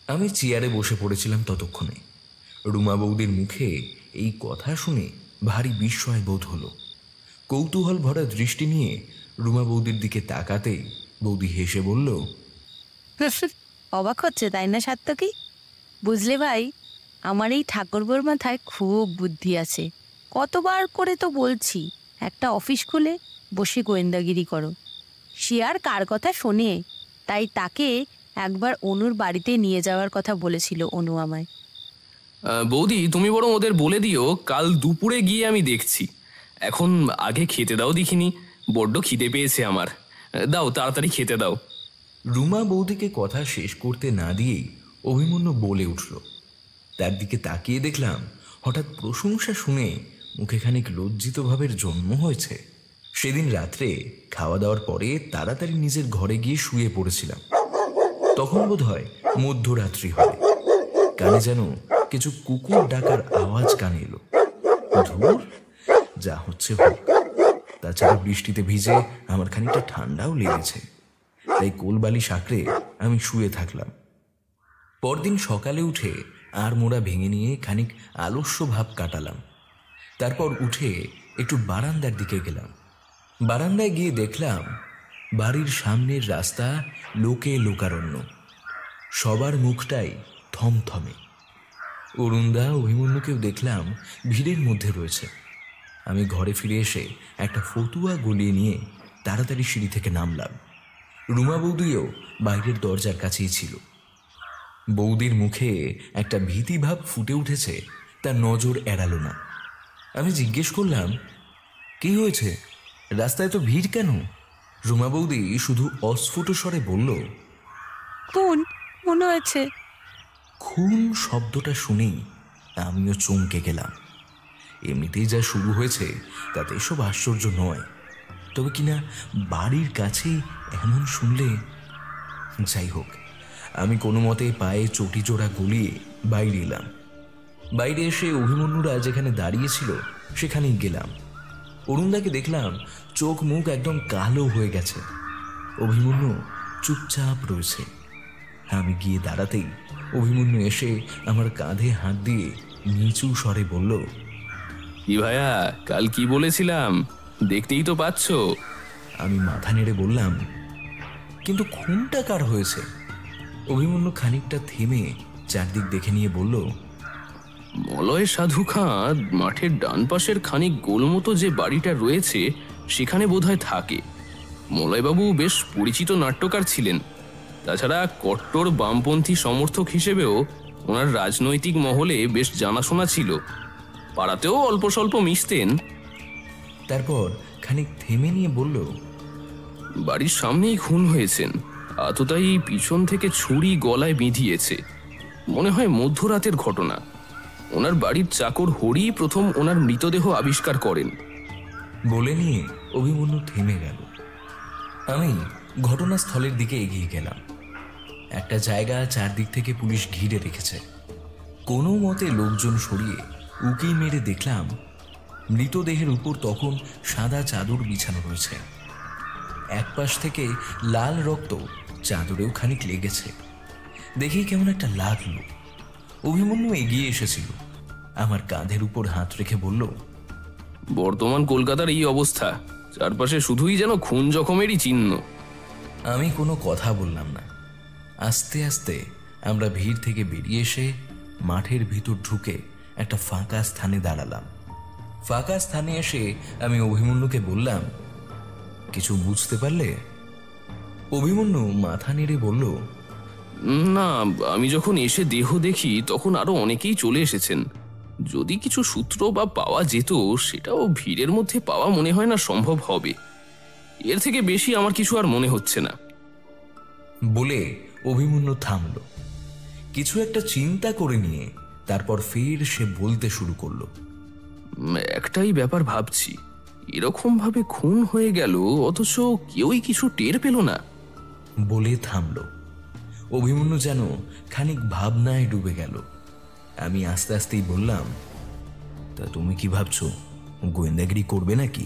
আমি চেয়ারে বসে পড়েছিলাম ততক্ষণে। রুমা বৌদির মুখে এই কথা শুনে ভারী বিস্ময় বোধ হলো। কৌতূহল ভরা দৃষ্টি নিয়ে রুমা বৌদির দিকে তাকাতেই বৌদি হেসে বলল, অবাক হচ্ছে তাই না সাত্তকী? বুঝলে ভাই, আমার এই ঠাকুরপোর মাথায় খুব বুদ্ধি আছে। কতবার করে তো বলছি একটা অফিস খুলে বসে গোয়েন্দাগিরি করো। সে আর কার কথা শোনে? তাই তাকে একবার অনুর বাড়িতে নিয়ে যাওয়ার কথা বলেছিল অনু আমায়। বৌদি, তুমি বরং ওদের বলে দিও কাল দুপুরে গিয়ে আমি দেখছি। এখন আগে খেতে দাও দেখিনি, বড্ড খিদে পেয়েছে আমার। দাও, তাড়াতাড়ি খেতে দাও। রুমা বৌদিকে কথা শেষ করতে না দিয়েই অভিমন্যু বলে উঠল। তার দিকে তাকিয়ে দেখলাম হঠাৎ প্রশংসা শুনে মুখে খানিক লজ্জিত ভাবের জন্ম হয়েছে। সেদিন রাত্রে খাওয়া দাওয়ার পরে তাড়াতাড়ি নিজের ঘরে গিয়ে শুয়ে পড়েছিলাম। তখন বোধ হয় মধ্যরাত্রি হবে। কানে যেন কিছু কুকুর ডাকার আওয়াজ কানে এলো। ধুর, যা হচ্ছে হোক। তাছাড়া বৃষ্টিতে ভিজে আমার খানিকটা ঠান্ডাও লেগেছে। তাই কোলবালি সাঁকড়ে আমি শুয়ে থাকলাম। পরদিন সকালে উঠে আর মোড়া ভেঙে নিয়ে খানিক আলস্য ভাব কাটালাম। তারপর উঠে একটু বারান্দার দিকে গেলাম। বারান্দায় গিয়ে দেখলাম বাড়ির সামনের রাস্তা লোকে লোকারণ্য। সবার মুখটাই থমথমে। অরুণদা, অভিমন্যুকেও দেখলাম ভিড়ের মধ্যে রয়েছে। আমি ঘরে ফিরে এসে একটা ফতুয়া গলিয়ে নিয়ে তাড়াতাড়ি সিঁড়ি থেকে নামলাম। রুমা বৌদিও বাইরের দরজার কাছেই ছিল। বৌদির মুখে একটা ভীতিভাব ফুটে উঠেছে, তার নজর এড়ালো না। আমি জিজ্ঞেস করলাম, কি হয়েছে? রাস্তায় তো ভিড় কেন? রুমা বৌদি শুধু অস্ফুট স্বরে বলল, কোন মনে হয়েছে। খুন শব্দটা শুনেই আমিও চমকে গেলাম। এমনিতেই যা শুরু হয়েছে তাতে এসব আশ্চর্য নয়, তবে কিনা বাড়ির কাছেই এমন শুনলে। যাই হোক, আমি কোনো মতে পায়ে চটি জোড়া গলিয়ে বাইরে এলাম। বাইরে এসে অভিমন্যুরা যেখানে দাঁড়িয়েছিল সেখানেই গেলাম। অরুণদাকে দেখলাম চোখ মুখ একদম কালো হয়ে গেছে। অভিমন্যু চুপচাপ রয়েছে। আমি গিয়ে দাঁড়াতেই অভিমন্যু এসে আমার কাঁধে হাত দিয়ে নিচু স্বরে বলল, কি ভাইয়া, কাল কি বলেছিলাম, দেখতেই তো পাচ্ছ। আমি মাথা নেড়ে বললাম, কিন্তু খুনটা কার হয়েছে? অভিমন্যু খানিকটা থেমে চারদিক দেখে নিয়ে বলল, মলয় সাধু খাঁ মাঠের ডান পাশের খানিক গোলমতো যে বাড়িটা রয়েছে সেখানে বোধহয় থাকে। মলয়বাবু বেশ পরিচিত নাট্যকার ছিলেন। তাছাড়া কট্টর বামপন্থী সমর্থক হিসেবেও ওনার রাজনৈতিক মহলে বেশ জানাশোনা ছিল। পাড়াতেও অল্প স্বল্প মিশতেন। তারপর খানিক থেমে নিয়ে বলল, বাড়ির সামনেই খুন হয়েছেন। আততায়ী পিছন থেকে ছুরি গলায় বিঁধিয়েছে। মনে হয় মধ্যরাতের ঘটনা। ওনার বাড়ির চাকর হরি প্রথম ওনার মৃতদেহ আবিষ্কার করেন। বলে নিয়ে অভিমন্যু থেমে গেল। আমি ঘটনাস্থলের দিকে এগিয়ে গেলাম। একটা জায়গা চারদিক থেকে পুলিশ ঘিরে রেখেছে। কোনো মতে লোকজন সরিয়ে উকি মেরে দেখলাম মৃতদেহের উপর তখন সাদা চাদর বিছানো রয়েছে। এক পাশ থেকে লাল রক্ত চাদরেও খানিক লেগেছে। দেখেই কেমন একটা লাগলো। অভিমন্যু এগিয়ে এসেছিল, আমার কাঁধের উপর হাত রেখে বলল, বর্তমান কলকাতার এই অবস্থা, চারপাশে শুধুই যেন খুন জখমেরই চিহ্ন। আমি কোনো কথা বললাম না। আস্তে আস্তে আমরা ভিড় থেকে বেরিয়ে এসে মাঠের ভিতর ঢুকে একটা ফাঁকা স্থানে দাঁড়ালাম। ফাঁকা স্থানে এসে আমি অভিমন্যুকে বললাম, কিছু বুঝতে পারলে? অভিমন্যু মাথা নেড়ে বলল, না, আমি যখন এসে দেহ দেখি তখন আরো অনেকেই চলে এসেছেন। যদি কিছু সূত্র বা পাওয়া যেত, সেটাও ভিড়ের মধ্যে পাওয়া মনে হয় না সম্ভব হবে। এর থেকে বেশি আমার কিছু আর মনে হচ্ছে না। বলে অভিমন্যু থামল। কিছু একটা চিন্তা করে নিয়ে তারপর ফের সে বলতে শুরু করলো, একটাই ব্যাপার ভাবছি, এরকম ভাবে খুন হয়ে গেল অথচ কেউই কিছু টের পেল না। বলে থামল। অভিমন্যু যেন খানিক ভাবনায় ডুবে গেল। আমি আস্তে আস্তেই বললাম, তা তুমি কি ভাবছো, গোয়েন্দাগিরি করবে নাকি?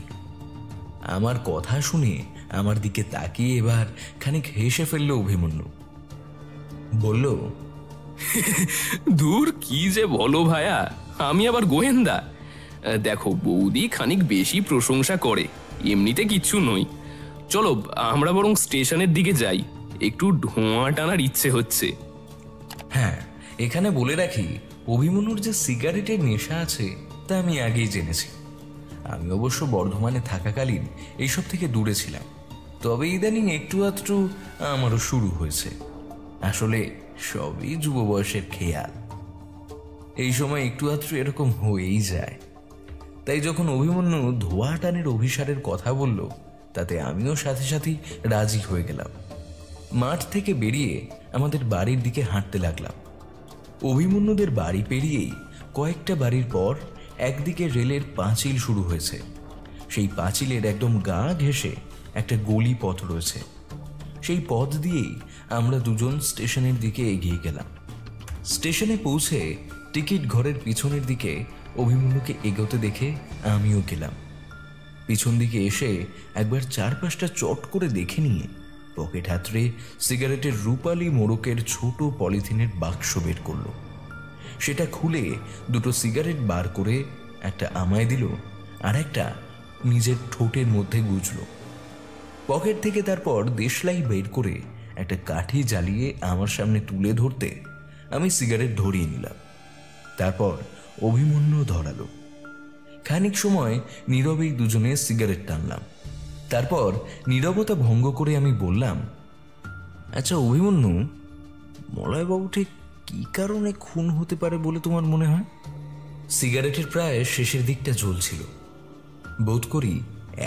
আমার কথা শুনে আমার দিকে তাকিয়ে এবার খানিক হেসে ফেলল অভিমন্যু। বলল, দূর, কি যে বলো ভাইয়া, আমি আবার গোয়েন্দা? দেখো, বৌদি খানিক বেশি প্রশংসা করে, এমনিতে কিচ্ছু নই। চলো আমরা বরং স্টেশনের দিকে যাই, একটু ধোঁয়া টানার ইচ্ছে হচ্ছে। হ্যাঁ, এখানে বলে রাখি, অভিমন্যুর যে সিগারেটের নেশা আছে তা আমি আগেই জেনেছি। আমি অবশ্য বর্ধমানে থাকাকালীন এইসব থেকে দূরে ছিলাম, তবে ইদানিং একটু আধটু আমারও শুরু হয়েছে। আসলে সবই যুব বয়সের খেয়াল, এই সময় একটু আধটু এরকম হয়েই যায়। তাই যখন অভিমন্যু ধোয়া টানের অভিসারের কথা বলল, তাতে আমিও সাথে সাথেই রাজি হয়ে গেলাম। মাঠ থেকে বেরিয়ে আমাদের বাড়ির দিকে হাঁটতে লাগলাম। অভিমন্যুদের বাড়ি পেরিয়েই কয়েকটা বাড়ির পর একদিকে রেলের পাঁচিল শুরু হয়েছে। সেই পাঁচিলের একদম গা ঘেঁষে একটা গলি পথ রয়েছে। সেই পথ দিয়েই আমরা দুজন স্টেশনের দিকে এগিয়ে গেলাম। স্টেশনে পৌঁছে টিকিট ঘরের পিছনের দিকে অভিমন্যুকে এগোতে দেখে আমিও গেলাম। পিছন দিকে এসে একবার চারপাশটা চট করে দেখে নিয়ে পকেট হাতড়ে সিগারেটের রূপালী মোড়কের ছোট পলিথিনের বাক্স বের করলো। সেটা খুলে দুটো সিগারেট বার করে একটা আমায় দিল, আর একটা নিজের ঠোঁটের মধ্যে গুজল। পকেট থেকে তারপর দেশলাই বের করে একটা কাঠি জ্বালিয়ে আমার সামনে তুলে ধরতে আমি সিগারেট ধরিয়ে নিলাম। তারপর অভিমন্যু ধরালো। খানিক সময় নীরবেই দুজনে সিগারেট টানলাম। তারপর নীরবতা ভঙ্গ করে আমি বললাম, আচ্ছা অভিমন্যু, মলয়বাবু ঠিক কি কারণে খুন হতে পারে বলে তোমার মনে হয়? সিগারেটের প্রায় শেষের দিকটা জ্বলছিল, বোধ করি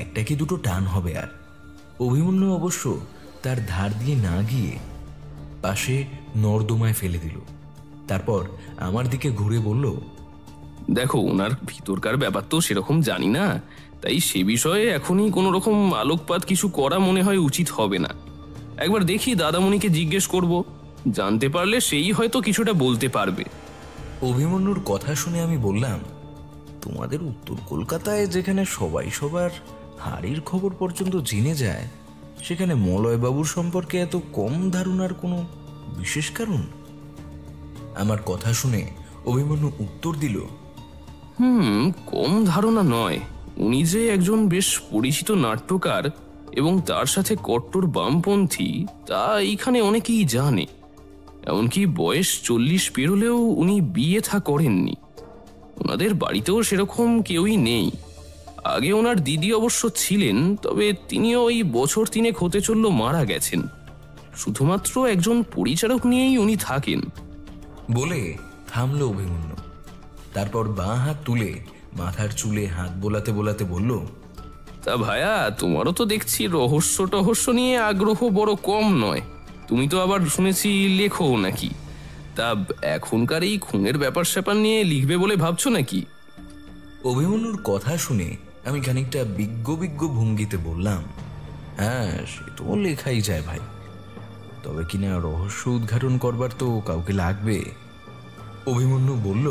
একটা কি দুটো টান হবে। আর অভিমন্যু অবশ্য তার ধার দিয়ে না গিয়ে পাশে নর্দমায় ফেলে দিল। তারপর আমার দিকে ঘুরে বলল, দেখো, ওনার ভিতরকার ব্যাপার তো সেরকম জানি না, তাই সে বিষয়ে এখনই কোনো রকম আলোকপাত কিছু করা মনে হয় উচিত হবে না। একবার দেখি দাদামণিকে জিজ্ঞেস করব, জানতে পারলে সেই হয়তো কিছুটা বলতে পারবে। অভিমন্যুর কথা শুনে আমি বললাম, তোমাদের উত্তর কলকাতায় যেখানে সবাই সবার হাড়ির খবর পর্যন্ত জেনে যায়, সেখানে মলয়বাবুর সম্পর্কে এত কম ধারণার কোনো বিশেষ কারণ? আমার কথা শুনে অভিমন্যু উত্তর দিল, কম ধারণা নয়। উনি যে একজন বেশ পরিচিত নাট্যকার এবং তার সাথে কট্টর বামপন্থী, তা এইখানে অনেকেই জানে। এমনকি বয়স 40 পেরোলেও উনি বিয়ে থা করেননি। ওনাদের বাড়িতেও সেরকম কেউই নেই। আগে ওনার দিদি অবশ্য ছিলেন, তবে তিনিও ওই বছর 3 হতে চলল মারা গেছেন। শুধুমাত্র একজন পরিচারক নিয়েই উনি থাকেন। বলে থামলো অভিমন্যু। তারপর বাঁ হাত তুলে মাথার চুলে হাত বোলাতে বোলাতে বলল, তা ভায়া, তোমারও তো দেখছি রহস্য টহস্য নিয়ে আগ্রহ বড় কম নয়। তুমি তো আবার শুনেছি লেখো নাকি? তা এখনকার এই খুনের ব্যাপার স্যাপার নিয়ে লিখবে বলে ভাবছো নাকি? অভিমন্যুর কথা শুনে আমি খানিকটা বিজ্ঞ বিজ্ঞ ভঙ্গিতে বললাম, হ্যাঁ, সে তো লেখাই যায় ভাই, তবে কিনা রহস্য উদ্ঘাটন করবার তো কাউকে লাগবে। অভিমন্যু বলল,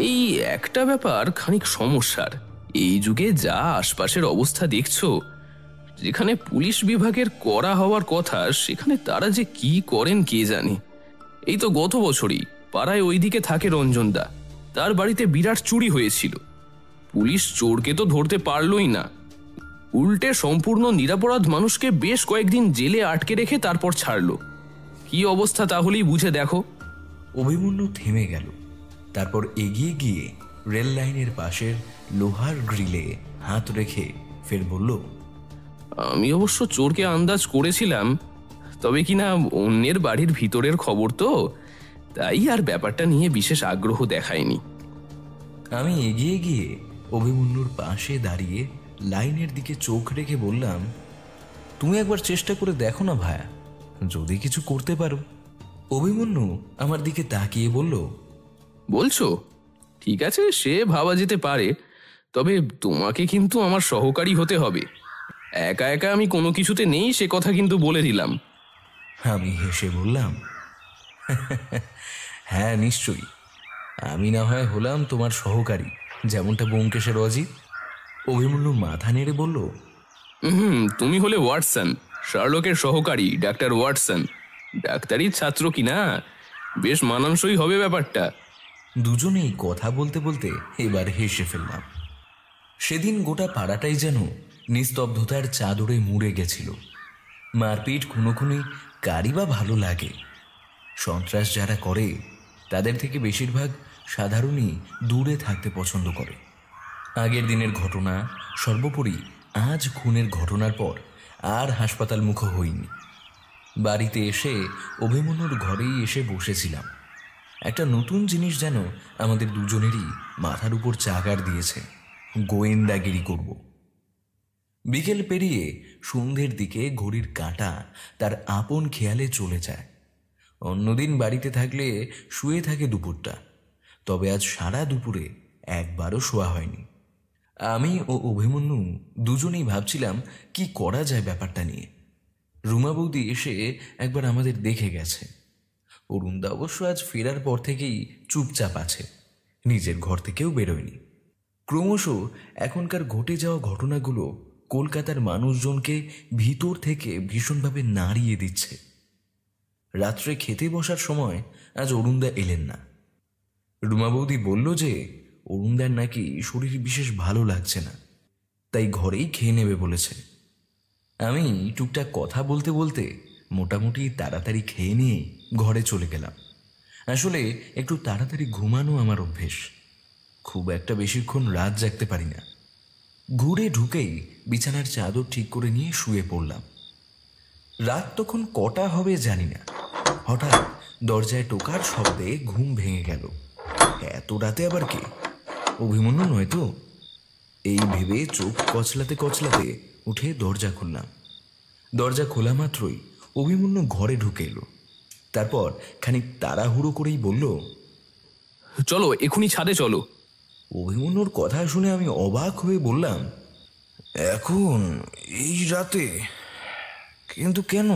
এই একটা ব্যাপার খানিক সমস্যার। এই যুগে যা আশপাশের অবস্থা দেখছো, যেখানে পুলিশ বিভাগের করা হওয়ার কথা, সেখানে তারা যে কি করেন কে জানে। এই তো গত বছরই পাড়ায় ওইদিকে থাকে রঞ্জনদা, তার বাড়িতে বিরাট চুরি হয়েছিল। পুলিশ চোরকে তো ধরতে পারলই না, উল্টে সম্পূর্ণ নিরপরাধ মানুষকে বেশ কয়েকদিন জেলে আটকে রেখে তারপর ছাড়লো। কি অবস্থা তাহলেই বুঝে দেখো। অভিমন্যু থেমে গেল। তারপর এগিয়ে গিয়ে রেল লাইনের পাশের লোহার গ্রিলে হাত রেখে ফের বলল, আমি অবশ্য চোরকে আন্দাজ করেছিলাম, তবে কিনা অন্যের বাড়ির ভিতরের খবর তো, তাই আর ব্যাপারটা নিয়ে বিশেষ আগ্রহ দেখায়নি। আমি এগিয়ে গিয়ে অভিমন্যুর পাশে দাঁড়িয়ে লাইনের দিকে চোখ রেখে বললাম, তুমি একবার চেষ্টা করে দেখো না ভায়া, যদি কিছু করতে পারো। অভিমন্যু আমার দিকে তাকিয়ে বলল, বলছো? ঠিক আছে, সে ভাবা যেতে পারে, তবে তোমাকে কিন্তু আমার সহকারী হতে হবে। একা একা আমি কোনো কিছুতে নেই, সে কথা কিন্তু বলে দিলাম। আমি হেসে বললাম, হ্যাঁ নিশ্চয়ই, আমি না হয় হলাম তোমার সহকারী, যেমনটা ব্যোমকেশের অজিত। অভিমন্যু মাথা নেড়ে বলল, তুমি হলে ওয়াটসন, শার্লকের সহকারী, ডাক্তার ওয়াটসন। ডাক্তারির ছাত্র কি না, বেশ মানানসই হবে ব্যাপারটা। দুজনেই কথা বলতে বলতে এবার হেসে ফেললাম। সেদিন গোটা পাড়াটাই যেন নিস্তব্ধতার চাদরে মুড়ে গেছিল। মারপিট খুনোখুনি কারই বা ভালো লাগে? সন্ত্রাস যারা করে তাদের থেকে বেশিরভাগ সাধারণই দূরে থাকতে পছন্দ করে। আগের দিনের ঘটনা, সর্বোপরি আজ খুনের ঘটনার পর আর হাসপাতাল মুখ হইনি। বাড়িতে এসে অভিমন্যুর ঘরেই এসে বসেছিলাম। একটা নতুন জিনিস যেন আমাদের দুজনেরই মাথার উপর চাগার দিয়েছে, গোয়েন্দাগিরি করব। বিকেল পেরিয়ে সন্ধ্যের দিকে ঘড়ির কাঁটা তার আপন খেয়ালে চলে যায়। অন্যদিন বাড়িতে থাকলে শুয়ে থাকে দুপুরটা, তবে আজ সারা দুপুরে একবারও শোয়া হয়নি। আমি ও অভিমন্যু দুজনেই ভাবছিলাম কি করা যায় ব্যাপারটা নিয়ে। রুমা বৌদি এসে একবার আমাদের দেখে গেছে। অরুণদা অবশ্য আজ ফেরার পর থেকেই চুপচাপ আছে, নিজের ঘর থেকেও বেরোয়নি। ক্রমশ এখনকার ঘটে যাওয়া ঘটনাগুলো কলকাতার মানুষজনকে ভিতর থেকে ভীষণভাবে নাড়িয়ে দিচ্ছে। রাত্রে খেতে বসার সময় আজ অরুণদা এলেন না। রুমা বৌদি বলল যে অরুণদার নাকি শরীর বিশেষ ভালো লাগছে না, তাই ঘরেই খেয়ে নেবে বলেছে। আমি টুকটাক কথা বলতে বলতে মোটামুটি তাড়াতাড়ি খেয়ে নিয়ে ঘরে চলে গেলাম। আসলে একটু তাড়াতাড়ি ঘুমানো আমার অভ্যেস, খুব একটা বেশিক্ষণ রাত জাগতে পারি না। ঘুরে ঢুকেই বিছানার চাদর ঠিক করে নিয়ে শুয়ে পড়লাম। রাত তখন কটা হবে জানি না, হঠাৎ দরজায় টোকার শব্দে ঘুম ভেঙে গেল। এত রাতে আবার কে? অভিমন্যু নয় তো? এই ভেবে চোখ কচলাতে কচলাতে উঠে দরজা খুললাম। দরজা খোলা মাত্রই অভিমন্যু ঘরে ঢুকে এলো। তারপর খানিক তাড়াহুড়ো করেই বলল, চলো এখুনি ছাদে চলো, অভিমন্যুর কথা শুনে আমি অবাক হয়ে বললাম, এখন এই রাতে? কিন্তু কেন,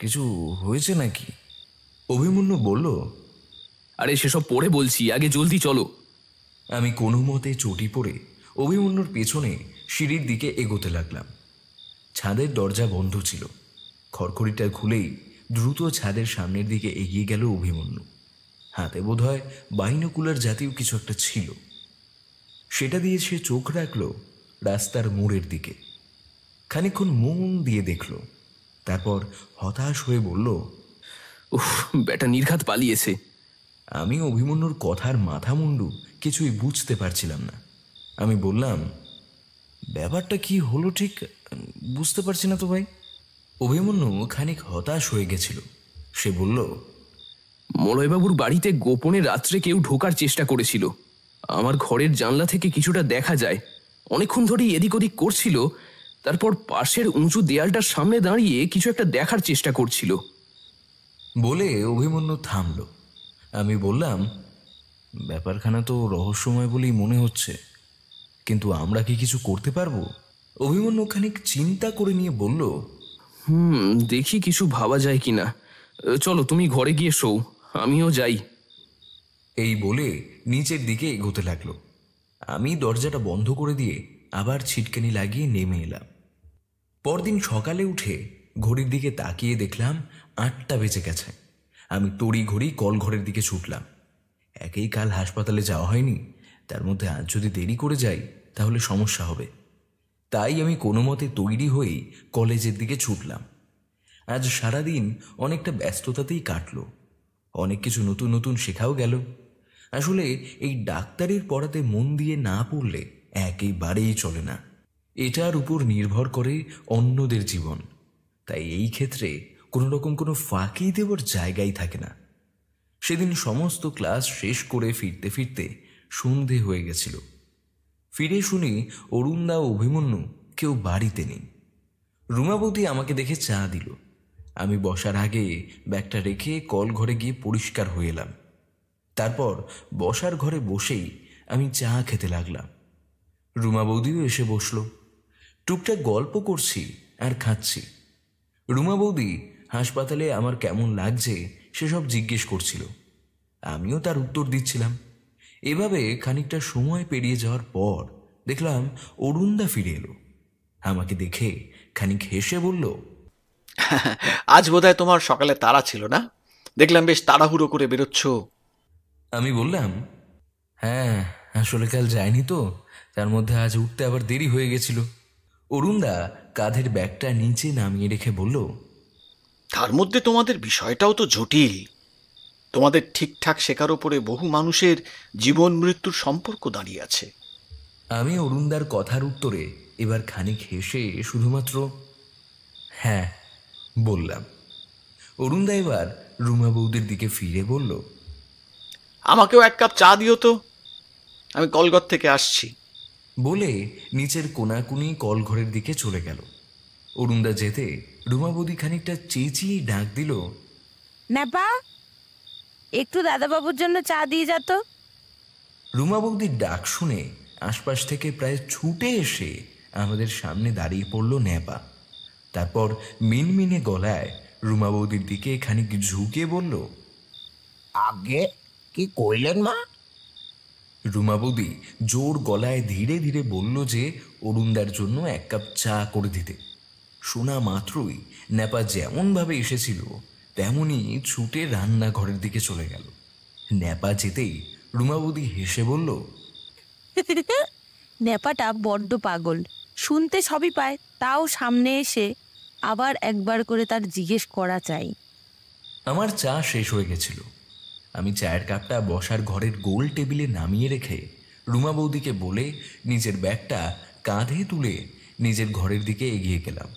কিছু হয়েছে নাকি? অভিমন্যু বলল, আরে সেসব পরে বলছি, আগে জলদি চলো। আমি কোনো মতে চটি পড়ে অভিমন্যুর পেছনে সিঁড়ির দিকে এগোতে লাগলাম। ছাদের দরজা বন্ধ ছিল। খড়খড়িটা খুলেই দ্রুত ছাদের সামনের দিকে এগিয়ে গেল অভিমন্যু। হাতে বোধহয় বাইনোকুলার জাতীয় কিছু একটা ছিল। সেটা দিয়ে সে চোখ রাখল রাস্তার মোড়ের দিকে। খানিকক্ষণ মন দিয়ে দেখল, তারপর হতাশ হয়ে বলল, উফ, বেটা নির্ঘাত পালিয়েছে। আমি অভিমন্যুর কথার মাথা মুন্ডু কিছুই বুঝতে পারছিলাম না। আমি বললাম, ব্যাপারটা কি হলো ঠিক বুঝতে পারছি না তো ভাই। অভিমন্যু খানিক হতাশ হয়ে গেছিল। সে বলল, মলয়বাবুর বাড়িতে গোপনে রাত্রে কেউ ঢোকার চেষ্টা করেছিল। আমার ঘরের জানলা থেকে কিছুটা দেখা যায়। অনেকক্ষণ ধরেই এদিক ওদিক করছিল। তারপর পাশের উঁচু দেয়ালটার সামনে দাঁড়িয়ে কিছু একটা দেখার চেষ্টা করছিল। বলে অভিমন্যু থামল। আমি বললাম, ব্যাপারখানা তো রহস্যময় বলেই মনে হচ্ছে, কিন্তু আমরা কি কিছু করতে পারবো? অভিমন্যু খানিক চিন্তা করে নিয়ে বলল, দেখি কিছু ভাবা যায় কিনা। চলো তুমি ঘরে গিয়ে শোও, আমিও যাই। এই বলে নিচের দিকে এগোতে লাগলো। আমি দরজাটা বন্ধ করে দিয়ে আবার ছিটকানি লাগিয়ে নেমে এলাম। পরদিন সকালে উঠে ঘড়ির দিকে তাকিয়ে দেখলাম 8টা বেজে গেছে। আমি তড়ি ঘড়ি কল ঘরের দিকে ছুটলাম। একেই কাল হাসপাতালে যাওয়া হয়নি, তার মধ্যে আজ যদি দেরি করে যাই তাহলে সমস্যা হবে। তাই আমি কোনো মতে তৈরি হয়েই কলেজের দিকে ছুটলাম। আজ সারাদিন অনেকটা ব্যস্ততাতেই কাটলো। অনেক কিছু নতুন নতুন শেখাও গেল। আসলে এই ডাক্তারির পড়াতে মন দিয়ে না পড়লে একেবারেই চলে না। এটার উপর নির্ভর করে অন্যদের জীবন। তাই এই ক্ষেত্রে কোনো রকম কোনো ফাঁকি দেওয়ার জায়গাই থাকে না। সেদিন সমস্ত ক্লাস শেষ করে ফিরতে ফিরতে সন্ধে হয়ে গেছিল। ফিরে শুনি অরুণদা ও অভিমন্যু কেউ বাড়িতে নেই। রুমাবতী আমাকে দেখে চা দিল। আমি বসার আগে ব্যাগটা রেখে কল ঘরে গিয়ে পরিষ্কার হয়ে এলাম। তারপর বসার ঘরে বসেই আমি চা খেতে লাগলাম। রুমা বৌদিও এসে বসল। টুকটাক গল্প করছি আর খাচ্ছি। রুমা বৌদি হাসপাতালে আমার কেমন লাগছে সেসব জিজ্ঞেস করছিল। আমিও তার উত্তর দিচ্ছিলাম। এভাবে খানিকটা সময় পেরিয়ে যাওয়ার পর দেখলাম অরুণদা ফিরে এলো। আমাকে দেখে খানিক হেসে বলল, আজ বোধহয় তোমার সকালে তাড়া ছিল না? দেখলাম বেশ তাড়াহুড়ো করে বেরোচ্ছ। আমি বললাম, হ্যাঁ আসলে কাল যায়নি তো, তার মধ্যে আজ উঠতে আবার দেরি হয়ে গেছিল। অরুণদা কাঁধের ব্যাগটা নিচে নামিয়ে রেখে বলল, তার মধ্যে তোমাদের বিষয়টাও তো জটিল। তোমাদের ঠিকঠাক শেখার ওপরে বহু মানুষের জীবন মৃত্যুর সম্পর্ক দাঁড়িয়ে আছে। আমি অরুণদার কথার উত্তরে এবার খানিক হেসে শুধুমাত্র হ্যাঁ বললাম। অরুণদা এবার রুমা বৌদির দিকে ফিরে বলল, আমাকেও এক কাপ চা দিও তো, আমি কলঘর থেকে আসছি। বলে নিচের কোনাকুনি কলঘরের দিকে চলে গেল। অরুণদা যেতে রুমা বৌদি খানিকটা চেঁচিয়ে ডাক দিল, ন্যাপা, একটু দাদাবাবুর জন্য চা দিয়ে যা তো। রুমা বৌদির ডাক শুনে আশপাশ থেকে প্রায় ছুটে এসে আমাদের সামনে দাঁড়িয়ে পড়ল ন্যাপা। তারপর মিনমিনে গলায় রুমা বৌদির দিকে খানিক ঝুঁকে বলল, আগে কি কইলেন মা? রুমা বৌদি জোর গলায় ধীরে ধীরে বলল যে অরুণদার জন্য 1 কাপ চা করে দিতে। শোনা মাত্রই ন্যাপা যেমনভাবে এসেছিল তেমনই ছুটে রান্নাঘরের দিকে চলে গেল। ন্যাপা যেতেই রুমা বৌদি হেসে বলল, ন্যাপাটা বড্ড পাগল, শুনতে সবই পায়, তাও সামনে এসে আবার একবার করে তার জিজ্ঞেস করা চাই। আমার চা শেষ হয়ে গেছিল। আমি চায়ের কাপটা বসার ঘরের গোল টেবিলে নামিয়ে রেখে রুমা বৌদিকে বলে নিজের ব্যাগটা কাঁধে তুলে নিজের ঘরের দিকে এগিয়ে গেলাম।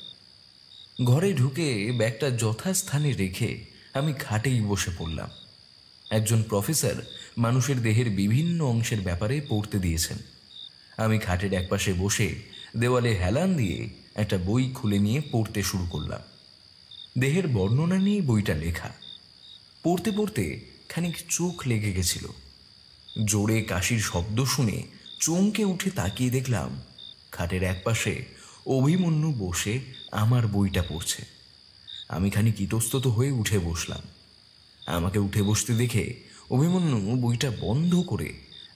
ঘরে ঢুকে ব্যাগটা যথাস্থানে রেখে আমি খাটেই বসে পড়লাম। একজন প্রফেসর মানুষের দেহের বিভিন্ন অংশের ব্যাপারে পড়তে দিয়েছেন। আমি খাটের একপাশে বসে দেওয়ালে হেলান দিয়ে একটা বই খুলে নিয়ে পড়তে শুরু করলাম। দেহের বর্ণনা নিয়ে বইটা লেখা। পড়তে পড়তে খানিক চোখ লেগে গেছিল। জোরে কাশির শব্দ শুনে চমকে উঠে তাকিয়ে দেখলাম খাটের একপাশে অভিমন্যু বসে আমার বইটা পড়ছে। আমি খানিক ইতস্তত হয়ে উঠে বসলাম। আমাকে উঠে বসতে দেখে অভিমন্যু বইটা বন্ধ করে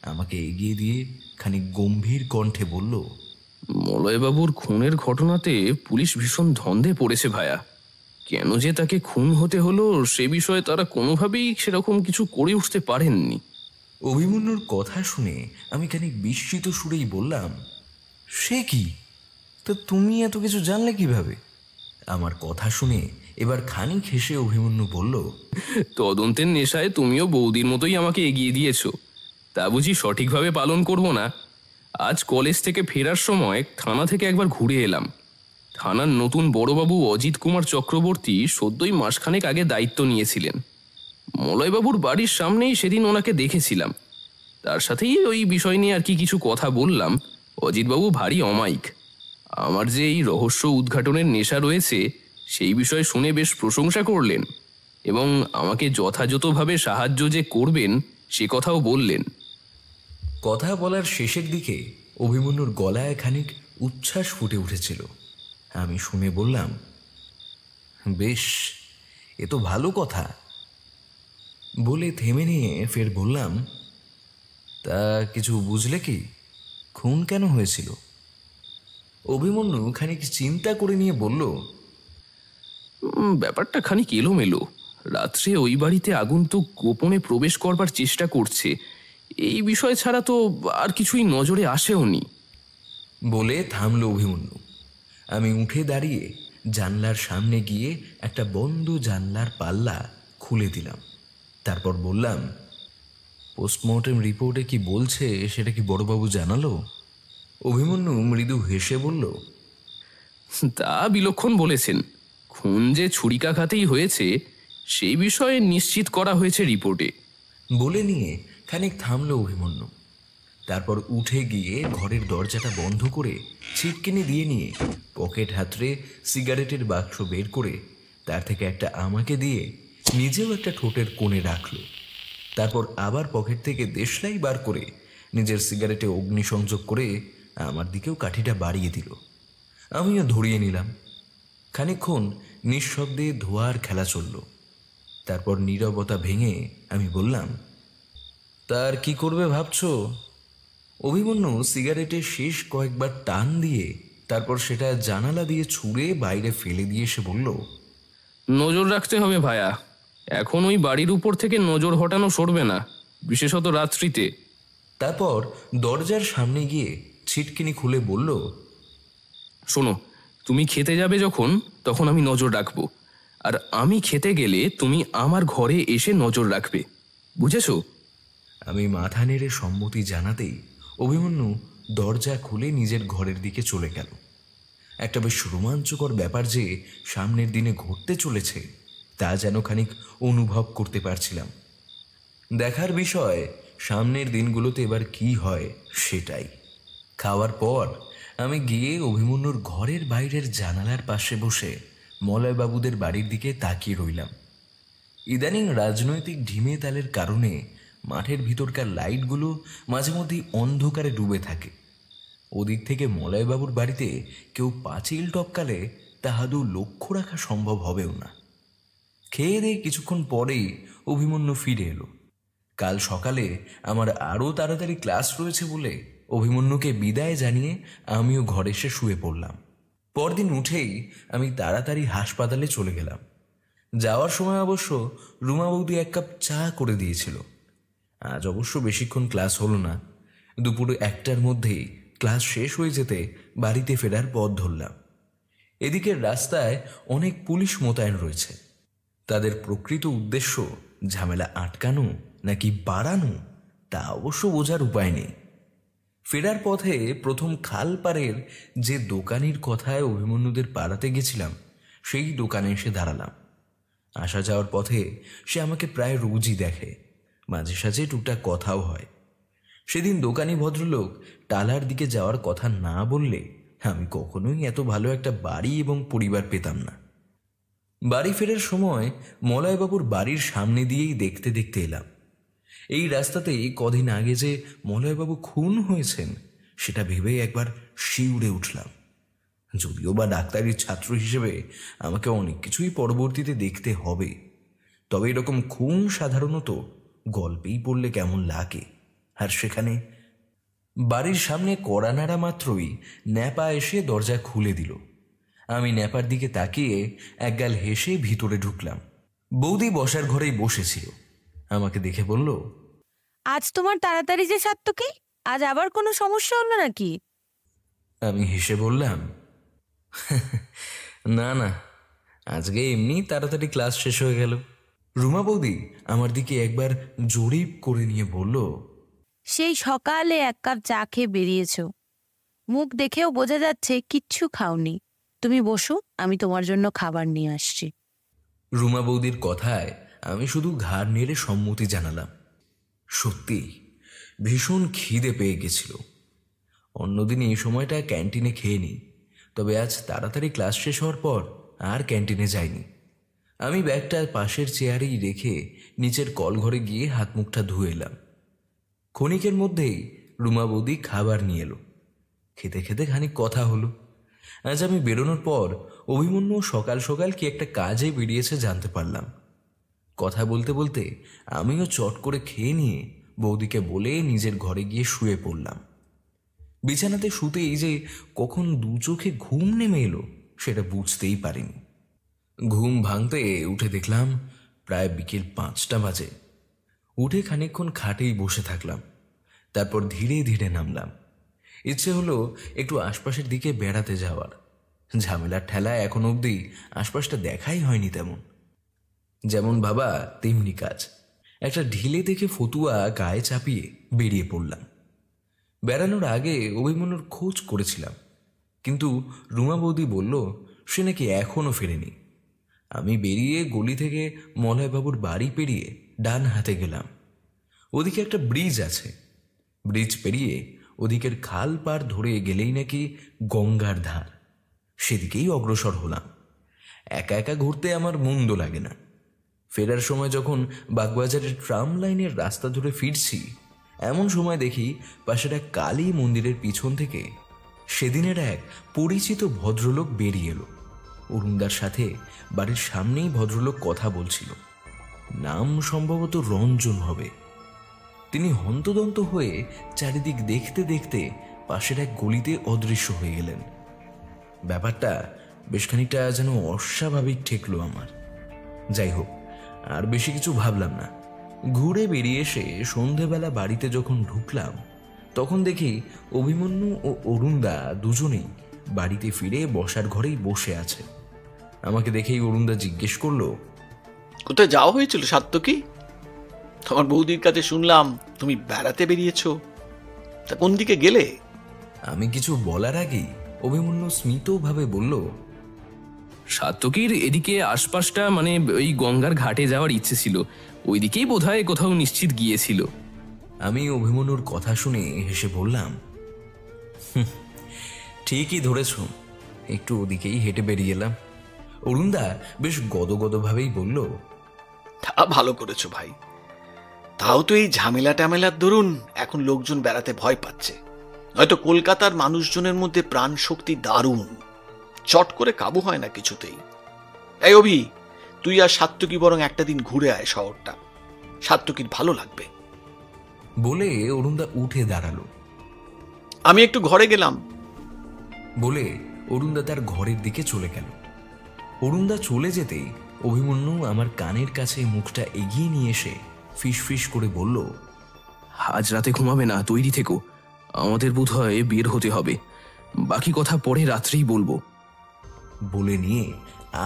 আমাকে এগিয়ে দিয়ে খানিক গম্ভীর কণ্ঠে বলল, মলয়বাবুর খুনের ঘটনাতে পুলিশ ভীষণ ধন্দে পড়েছে ভায়া। কেন যে তাকে খুন হতে হলো সে বিষয়ে তারা কোনোভাবেই সেরকম কিছু করে উঠতে পারেননি। অভিমন্যুর কথা শুনে আমি খানিক বিস্মিত সুরেই বললাম, সে কি? তো তুমি এত কিছু জানলে কিভাবে? আমার কথা শুনে এবার খানিক হেসে অভিমন্যু বলল, তদন্তের নেশায় তুমিও বৌদির মতোই আমাকে এগিয়ে দিয়েছো। তা বুঝি সঠিকভাবে পালন করব না? আজ কলেজ থেকে ফেরার সময় থানা থেকে একবার ঘুরে এলাম। থানার নতুন বড়বাবু অজিত কুমার চক্রবর্তী সদ্যই মাসখানেক আগে দায়িত্ব নিয়েছিলেন। মলয়বাবুর বাড়ির সামনেই সেদিন ওনাকে দেখেছিলাম। তার সাথেই ওই বিষয় নিয়ে আর কি কিছু কথা বললাম। অজিতবাবু ভারী অমায়িক। আমার যে এই রহস্য উদ্ঘাটনের নেশা রয়েছে সেই বিষয়ে শুনে বেশ প্রশংসা করলেন এবং আমাকে যথাযথভাবে সাহায্য যে করবেন সে কথাও বললেন। কথা বলার শেষের দিকে অভিমন্যুর গলায় খানিক উচ্ছ্বাস ফুটে উঠেছিল। আমি শুনে বললাম, বেশ, এ তো ভালো কথা। বলে থেমে নিয়ে ফের বললাম, তা কিছু বুঝলে কি? খুন কেন হয়েছিল? অভিমন্যু খানিক চিন্তা করে নিয়ে বলল, ব্যাপারটা খানিক এলোমেলো। রাত্রে ওই বাড়িতে আগন্তুক গোপনে প্রবেশ করবার চেষ্টা করছে, এই বিষয় ছাড়া তো আর কিছুই নজরে আসেওনি। বলে থামল অভিমন্যু। আমি উঠে দাঁড়িয়ে জানলার সামনে গিয়ে একটা বন্ধ জানলার পাল্লা খুলে দিলাম। তারপর বললাম, পোস্টমর্টেম রিপোর্টে কি বলছে সেটা কি বড়বাবু জানালো? অভিমন্যু মৃদু হেসে বলল, তা বিলক্ষণ বলেছেন। খুন যে ছুরিকাঘাতেই হয়েছে সেই বিষয়ে নিশ্চিত করা হয়েছে রিপোর্টে। বলে নিয়ে খানিক থামল অভিমন্যু। তারপর উঠে গিয়ে ঘরের দরজাটা বন্ধ করে ছিটকিনি দিয়ে নিয়ে পকেট হাতড়ে সিগারেটের বাক্স বের করে তার থেকে একটা আমাকে দিয়ে নিজেও একটা ঠোঁটের কোণে রাখল। তারপর আবার পকেট থেকে দেশলাই বার করে নিজের সিগারেটে অগ্নিসংযোগ করে আমার দিকেও কাঠিটা বাড়িয়ে দিল। আমিও ধরিয়ে নিলাম। খানিকক্ষণ নিঃশব্দে ধোঁয়ার খেলা চলল। তারপর নীরবতা ভেঙে আমি বললাম, তার কি করবে ভাবছো? অভিমন্যু সিগারেটের শেষ কয়েকবার টান দিয়ে তারপর সেটা জানালা দিয়ে ছুঁড়ে বাইরে ফেলে দিয়ে সে বলল, নজর রাখতে হবে ভায়া। এখন ওই বাড়ির উপর থেকে নজর হটানো সরবে না, বিশেষত রাত্রিতে। তারপর দরজার সামনে গিয়ে ছিটকিনি খুলে বলল, শোনো, তুমি খেতে যাবে যখন তখন আমি নজর রাখবো, আর আমি খেতে গেলে তুমি আমার ঘরে এসে নজর রাখবে, বুঝেছো? আমি মাথা নেড়ে সম্মতি জানাতেই অভিমন্যু দরজা খুলে নিজের ঘরের দিকে চলে গেল। একটা বেশ রোমাঞ্চকর ব্যাপার যে সামনের দিনে ঘটতে চলেছে তা যেন খানিক অনুভব করতে পারছিলাম। দেখার বিষয় সামনের দিনগুলোতে এবার কি হয় সেটাই। খাওয়ার পর আমি গিয়ে অভিমন্যুর ঘরের বাইরের জানালার পাশে বসে মলয়বাবুদের বাড়ির দিকে তাকিয়ে রইলাম। ইদানিং রাজনৈতিক ঢিমে তালের কারণে মাঠের ভিতরকার লাইটগুলো মাঝে মধ্যেই অন্ধকারে ডুবে থাকে। ওদিক থেকে মলয়বাবুর বাড়িতে কেউ পাঁচিল টপকালে তা আদৌ লক্ষ্য রাখা সম্ভব হবেও না। খেয়ে দিয়ে কিছুক্ষণ পরেই অভিমন্যু ফিরে এলো। কাল সকালে আমার আরও তাড়াতাড়ি ক্লাস রয়েছে বলে অভিমন্যুকে বিদায় জানিয়ে আমিও ঘরে এসে শুয়ে পড়লাম। পরদিন উঠেই আমি তাড়াতাড়ি হাসপাতালে চলে গেলাম। যাওয়ার সময় অবশ্য রুমা বৌদি 1 কাপ চা করে দিয়েছিল। আজ অবশ্য বেশিক্ষণ ক্লাস হলো না। দুপুরে 1টার মধ্যেই ক্লাস শেষ হয়ে যেতে বাড়িতে ফেরার পথ ধরলাম। এদিকের রাস্তায় অনেক পুলিশ মোতায়েন রয়েছে। তাদের প্রকৃত উদ্দেশ্য ঝামেলা আটকানো নাকি বাড়ানো তা অবশ্য বোঝার উপায় নেই। ফেরার পথে প্রথম খাল পাড়ের যে দোকানির কথায় অভিমন্যুদের পাড়াতে গেছিলাম সেই দোকানে এসে দাঁড়ালাম। আসা যাওয়ার পথে সে আমাকে প্রায় রোজই দেখে, মাঝে সাঝে টুকটাক কথাও হয়। সেদিন দোকানি ভদ্রলোক টালার দিকে যাওয়ার কথা না বললে আমি কখনোই এত ভালো একটা বাড়ি এবং পরিবার পেতাম না। বাড়ি ফেরার সময় মলয়বাবুর বাড়ির সামনে দিয়েই দেখতে দেখতে এলাম। এই রাস্তাতেই কদিন আগে যে মলয়বাবু খুন হয়েছেন সেটা ভেবেই একবার শিউরে উঠলাম। যদিও বা ডাক্তারির ছাত্র হিসেবে আমাকে অনেক কিছুই পরবর্তীতে দেখতে হবে, তবে এরকম খুন সাধারণত গল্পেই পড়লে কেমন লাগে। আর সেখানে বাড়ির সামনে কড়া নাড়া মাত্রই ন্যাপা এসে দরজা খুলে দিল। আমি ন্যাপার দিকে তাকিয়ে একগাল হেসে ভিতরে ঢুকলাম। বৌদি বসার ঘরেই বসেছিল। আমাকে দেখে বলল, আজ তোমার তাড়াতাড়ি যে সাত্তকী, আজ আবার কোনো সমস্যা হলো নাকি? আমি হেসে বললাম, না না, আজকে এমনি তাড়াতাড়ি ক্লাস শেষ হয়ে গেল। রুমা বৌদি আমার দিকে একবার জরিপ করে নিয়ে বলল, সেই সকালে 1 কাপ চা খেয়ে বেরিয়েছো, মুখ দেখেও বোঝা যাচ্ছে কিচ্ছু খাওনি। তুমি বসো, আমি তোমার জন্য খাবার নিয়ে আসছি। রুমা বৌদির কথায় আমি শুধু ঘাড় নেড়ে সম্মতি জানালাম। সত্যি ভীষণ খিদে পেয়ে গেছিল। অন্যদিন এই সময়টা ক্যান্টিনে খেয়ে নিই, তবে আজ তাড়াতাড়ি ক্লাস শেষ হওয়ার পর আর ক্যান্টিনে যাইনি। আমি ব্যাগটা পাশের চেয়ারেই রেখে নিচের কলঘরে গিয়ে হাত মুখটা ধুয়ে এলাম। ক্ষণিকের মধ্যেই রুমা বৌদি খাবার নিয়ে এলো। খেতে খেতে খানিক কথা হলো। আজ আমি বেরোনোর পর অভিমন্যু সকাল সকাল কি একটা কাজে বেরিয়েছে জানতে পারলাম। কথা বলতে বলতে আমিও চট করে খেয়ে নিয়ে বৌদিকে বলে নিজের ঘরে গিয়ে শুয়ে পড়লাম। বিছানাতে শুতেই যে কখন দু চোখে ঘুম নেমে এলো সেটা বুঝতেই পারিনি। ঘুম ভাঙতে উঠে দেখলাম প্রায় বিকেল 5টা বাজে। উঠে খানিকক্ষণ খাটেই বসে থাকলাম, তারপর ধীরে ধীরে নামলাম। ইচ্ছে হলো একটু আশপাশের দিকে বেড়াতে যাওয়ার। ঝামেলার ঠেলায় এখন অবধি আশপাশটা দেখাই হয়নি তেমন। যেমন ভাবা তেমনি কাজ। একটা ঢিলে দেখে ফতুয়া গায়ে চাপিয়ে বেরিয়ে পড়লাম। বেড়ানোর আগে অভিমন্যুর খোঁজ করেছিলাম, কিন্তু রুমা বৌদি বলল সে নাকি এখনো ফেরেনি। আমি বেরিয়ে গলি থেকে মলয়বাবুর বাড়ি পেরিয়ে ডান হাতে গেলাম। ওদিকে একটা ব্রিজ আছে। ব্রিজ পেরিয়ে ওদিকের খাল পার ধরে গেলেই নাকি গঙ্গার ধার। সেদিকেই অগ্রসর হলাম। একা একা ঘুরতে আমার মন্দ লাগে না। ফেরার সময় যখন বাগবাজারের ট্রাম লাইনের রাস্তা ধরে ফিরছি, এমন সময় দেখি পাশের এক কালী মন্দিরের পিছন থেকে সেদিনের এক পরিচিত ভদ্রলোক বেরিয়ে এলো। অরুণদার সাথে বাড়ির সামনেই ভদ্রলোক কথা বলছিল। নাম সম্ভবত রঞ্জন হবে। তিনি হন্তদন্ত হয়ে চারিদিক দেখতে দেখতে পাশের এক গলিতে অদৃশ্য হয়ে গেলেন। ব্যাপারটা বেশ খানিকটা যেন অস্বাভাবিক ঠেকলো আমার। যাই হোক, আর বেশি কিছু ভাবলাম না। ঘুরে বেরিয়ে এসে সন্ধেবেলা বাড়িতে যখন ঢুকলাম, তখন দেখি অভিমন্যু ও অরুণদা দুজনেই বাড়িতে ফিরে বসার ঘরেই বসে আছে। আমাকে দেখেই অরুণদা জিজ্ঞেস করলো, কোথায় যাওয়া হয়েছিল সাত্তকী? তোমার বৌদির কাছে শুনলাম তুমি বেড়াতে বেরিয়েছো, তা কোন দিকে গেলে? আমি কিছু বলার আগেই অভিমন্যু স্মিতভাবে বলল, সাত্তকীর এদিকে আশপাশটা মানে ওই গঙ্গার ঘাটে যাওয়ার ইচ্ছে ছিল, ওইদিকেই বোধহয় কোথাও নিশ্চিত গিয়েছিল। আমি অভিমন্যুর কথা শুনে হেসে বললাম, ঠিকই ধরেছ, একটু ওদিকেই হেঁটে বেরিয়ে এলাম। অরুণদা বেশ গদগদভাবেই বলল, তা ভালো করেছো ভাই। তাও তো এই ঝামেলা টামেলার দরুন এখন লোকজন বেড়াতে ভয় পাচ্ছে। হয়তো কলকাতার মানুষজনের মধ্যে প্রাণ শক্তি দারুণ, চট করে কাবু হয় না কিছুতেই। এই অভি, তুই আর সাত্তকী বরং একটা দিন ঘুরে আয় শহরটা, সাত্তকীর ভালো লাগবে। বলে অরুণদা উঠে দাঁড়ালো। আমি একটু ঘরে গেলাম। বলে অরুণদা তার ঘরের দিকে চলে গেল। অরুণদা চলে যেতেই অভিমন্যু আমার কানের কাছে মুখটা এগিয়ে নিয়ে এসে ফিস করে বলল, আজ রাতে ঘুমাবে না, তৈরি থেকো, আমাদের বোধহয় বের হতে হবে, বাকি কথা পরে রাত্রেই বলবো। বলে নিয়ে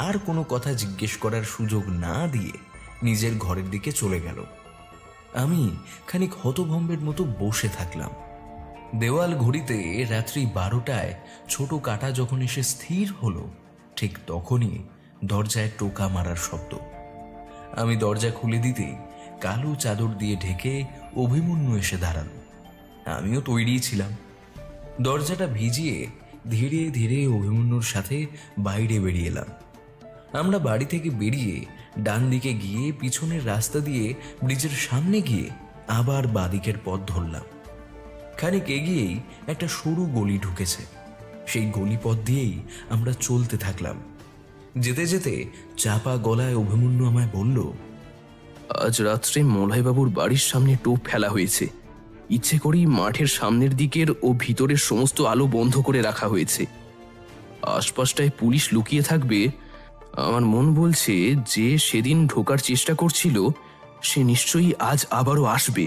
আর কোনো কথা জিজ্ঞেস করার সুযোগ না দিয়ে নিজের ঘরের দিকে চলে গেল। আমি খানিক হতভম্বের মতো বসে থাকলাম। দেওয়াল ঘড়িতে রাত্রি 12টায় ছোট কাটা যখন এসে স্থির হলো, ঠিক তখনই দরজায় টোকা মারার শব্দ। আমি দরজা খুলে দিতেই কালো চাদর দিয়ে ঢেকে অভিমন্যু এসে দাঁড়ালো। আমিও তৈরি ছিলাম। দরজাটা ভিজিয়ে ধীরে ধীরে অভিমন্যুর সাথে বাইরে বেরিয়ে এলাম। আমরা বাড়ি থেকে বেরিয়ে ডান দিকে গিয়ে পিছনের রাস্তা দিয়ে ব্রিজের সামনে গিয়ে আবার বাদিকের পথ ধরলাম। খানিক এগিয়েই একটা সরু গলি ঢুকেছে। সেই গলি পথ দিয়েই আমরা চলতে থাকলাম। যেতে যেতে চাপা গলায় অভিমন্যু আমায় বলল, আজ রাত্রে মলয়বাবুর বাড়ির সামনে টোপ ফেলা হয়েছে। ইচ্ছে করেই মাঠের সামনের দিকের ও ভিতরের সমস্ত আলো বন্ধ করে রাখা হয়েছে। আশপাশটায় পুলিশ লুকিয়ে থাকবে। আমার মন বলছে যে সেদিন ঢোকার চেষ্টা করছিল সে নিশ্চয়ই আজ আবারও আসবে।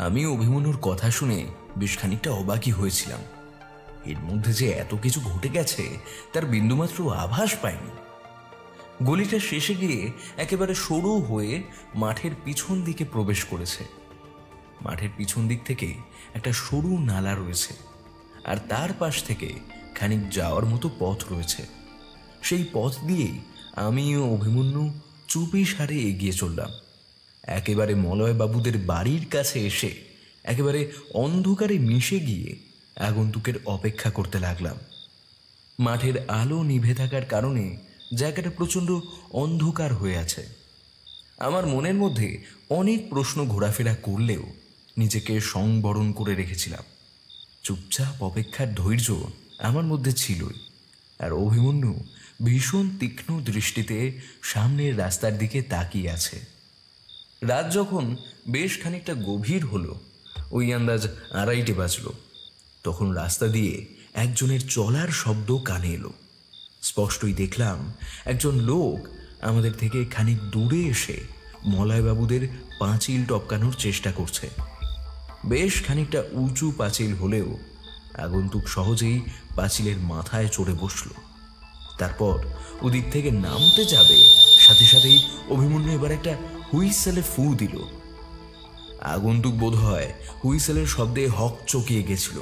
আমি অভিমন্যুর কথা শুনে বেশ খানিকটা অবাকই হয়েছিলাম। এর মধ্যে যে এত কিছু ঘটে গেছে তার বিন্দুমাত্র আভাস পাইনি। গলিটা শেষে গিয়ে একেবারে সরু হয়ে মাঠের পিছন দিকে প্রবেশ করেছে। মাঠের পিছন দিক থেকে একটা সরু নালা রয়েছে, আর তার পাশ থেকে খানিক যাওয়ার মতো পথ রয়েছে। সেই পথ দিয়েই আমি ও অভিমন্যু চুপি সারে এগিয়ে চললাম। একেবারে মলয়বাবুদের বাড়ির কাছে এসে একেবারে অন্ধকারে মিশে গিয়ে আগন্তুকের অপেক্ষা করতে লাগলাম। মাঠের আলো নিভে থাকার কারণে জায়গাটা প্রচণ্ড অন্ধকার হয়ে আছে। আমার মনের মধ্যে অনেক প্রশ্ন ঘোরাফেরা করলেও নিজেকে সংবরণ করে রেখেছিলাম। চুপচাপ অপেক্ষার ধৈর্য আমার মধ্যে ছিলই, আর অভিমন্যু ভীষণ তীক্ষ্ণ দৃষ্টিতে সামনের রাস্তার দিকে তাকিয়ে আছে। রাত যখন বেশ খানিকটা গভীর হলো, ওই আন্দাজ 2:30 বাজল, তখন রাস্তা দিয়ে একজনের চলার শব্দ কানে এলো। স্পষ্টই দেখলাম একজন লোক আমাদের থেকে খানিক দূরে এসে মলয়বাবুদের পাঁচিল টপকানোর চেষ্টা করছে। বেশ খানিকটা উঁচু পাঁচিল হলেও আগন্তুক সহজেই পাঁচিলের মাথায় চড়ে বসল। তারপর ওদিক থেকে নামতে যাবে, সাথে সাথেই অভিমন্যু এবার একটা হুইসেলে ফু দিল। আগন্তুক বোধ হয় হুইসেলের শব্দে হক চকিয়ে গেছিল।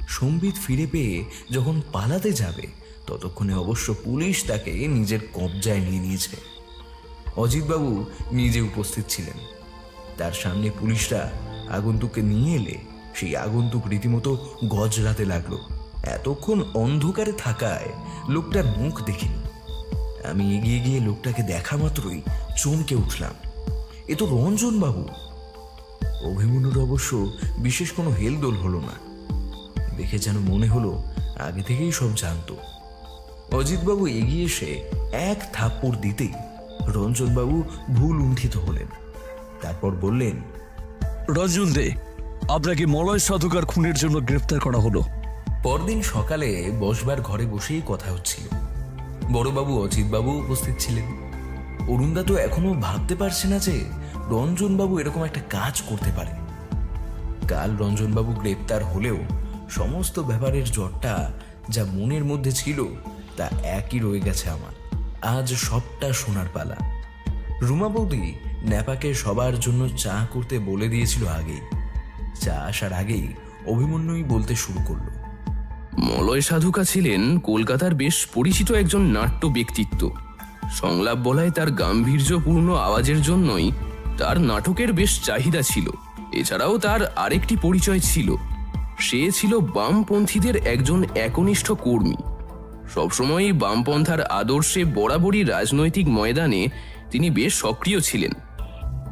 সম্বিত ফিরে পেয়ে যখন পালাতে যাবে ততক্ষণে অবশ্য পুলিশ তাকে নিজের কবজায় নিয়ে নিয়েছে। অজিতবাবু নিজে উপস্থিত ছিলেন। তার সামনে পুলিশরা আগন্তুককে নিয়ে এলে সেই আগন্তুক রীতিমতো গজরাতে লাগলো। এতক্ষণ অন্ধকারে থাকায় লোকটার মুখ দেখিনি। আমি এগিয়ে গিয়ে লোকটাকে দেখা মাত্রই চমকে উঠলাম, এ তো রঞ্জনবাবু। অভিমন্যুর অবশ্য বিশেষ কোনো হেলদোল হলো না, দেখে যেন মনে হলো আগে থেকেই সব জানতো। অজিতবাবু এগিয়ে এসে এক থাপ্পড় দিতেই রঞ্জনবাবু ভুল উন্ঠিত হলেন। তারপর বললেন, রঞ্জন দে, আপনাকে মলয় সাধুকার খুনের জন্য গ্রেফতার করা হলো। পরদিন সকালে বসবার ঘরে বসেই কথা হচ্ছিল। বড়বাবু অজিতবাবু উপস্থিত ছিলেন। অরুণদা তো এখনো ভাবতে পারছে না যে রঞ্জনবাবু এরকম একটা কাজ করতে পারে। কাল রঞ্জনবাবু গ্রেপ্তার হলেও সমস্ত ব্যাপারের জটটা যা মনের মধ্যে ছিল তা একই রয়ে গেছে আমার। আজ সবটা শোনার পালা। রুমা বৌদি ন্যাপাকে সবার জন্য চা করতে বলে দিয়েছিল আগেই। চা আসার আগেই অভিমন্যুই বলতে শুরু করলো, মলয় সাধুকা ছিলেন কলকাতার বেশ পরিচিত একজন নাট্য ব্যক্তিত্ব। সংলাপ বলায় তার গাম্ভীর্যপূর্ণ আওয়াজের জন্যই তার নাটকের বেশ চাহিদা ছিল। এছাড়াও তার আরেকটি পরিচয় ছিল, সে ছিল বামপন্থীদের একজন একনিষ্ঠ কর্মী। সবসময়ই বামপন্থার আদর্শে বরাবরই রাজনৈতিক ময়দানে তিনি বেশ সক্রিয় ছিলেন।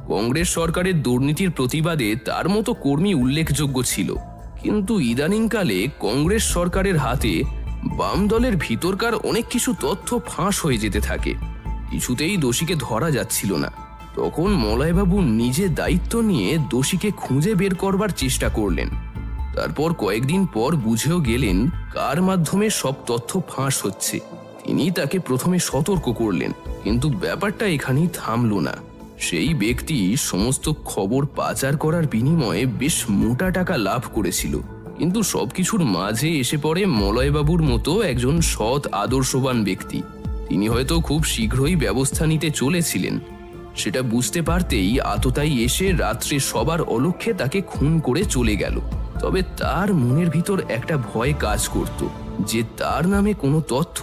কংগ্রেস সরকারের দুর্নীতির প্রতিবাদে তার মতো কর্মী উল্লেখযোগ্য ছিল। কিন্তু ইদানিংকালে কংগ্রেস সরকারের হাতে বাম দলের ভিতরকার অনেক কিছু তথ্য ফাঁস হয়ে যেতে থাকে। কিছুতেই দোষীকে ধরা যাচ্ছিল না। তখন মলয়বাবু নিজে দায়িত্ব নিয়ে দোষীকে খুঁজে বের করবার চেষ্টা করলেন। তারপর কয়েকদিন পর বুঝেও গেলেন কার মাধ্যমে সব তথ্য ফাঁস হচ্ছে। তিনি তাকে প্রথমে সতর্ক করলেন, কিন্তু ব্যাপারটা এখানেই থামল না। সেই ব্যক্তি সমস্ত খবর পাচার করার বিনিময়ে বেশ মোটা টাকা লাভ করেছিল। কিন্তু সবকিছুর মাঝে এসে পড়ে মলয়বাবুর মতো একজন সৎ আদর্শবান ব্যক্তি। তিনি হয়তো খুব শীঘ্রই ব্যবস্থা নিতে চলেছিলেন। সেটা বুঝতে পারতেই আততায়ী এসে রাত্রে সবার অলক্ষ্যে তাকে খুন করে চলে গেল। তবে তার মনের ভিতর একটা ভয় কাজ করত যে তার নামে কোনো তথ্য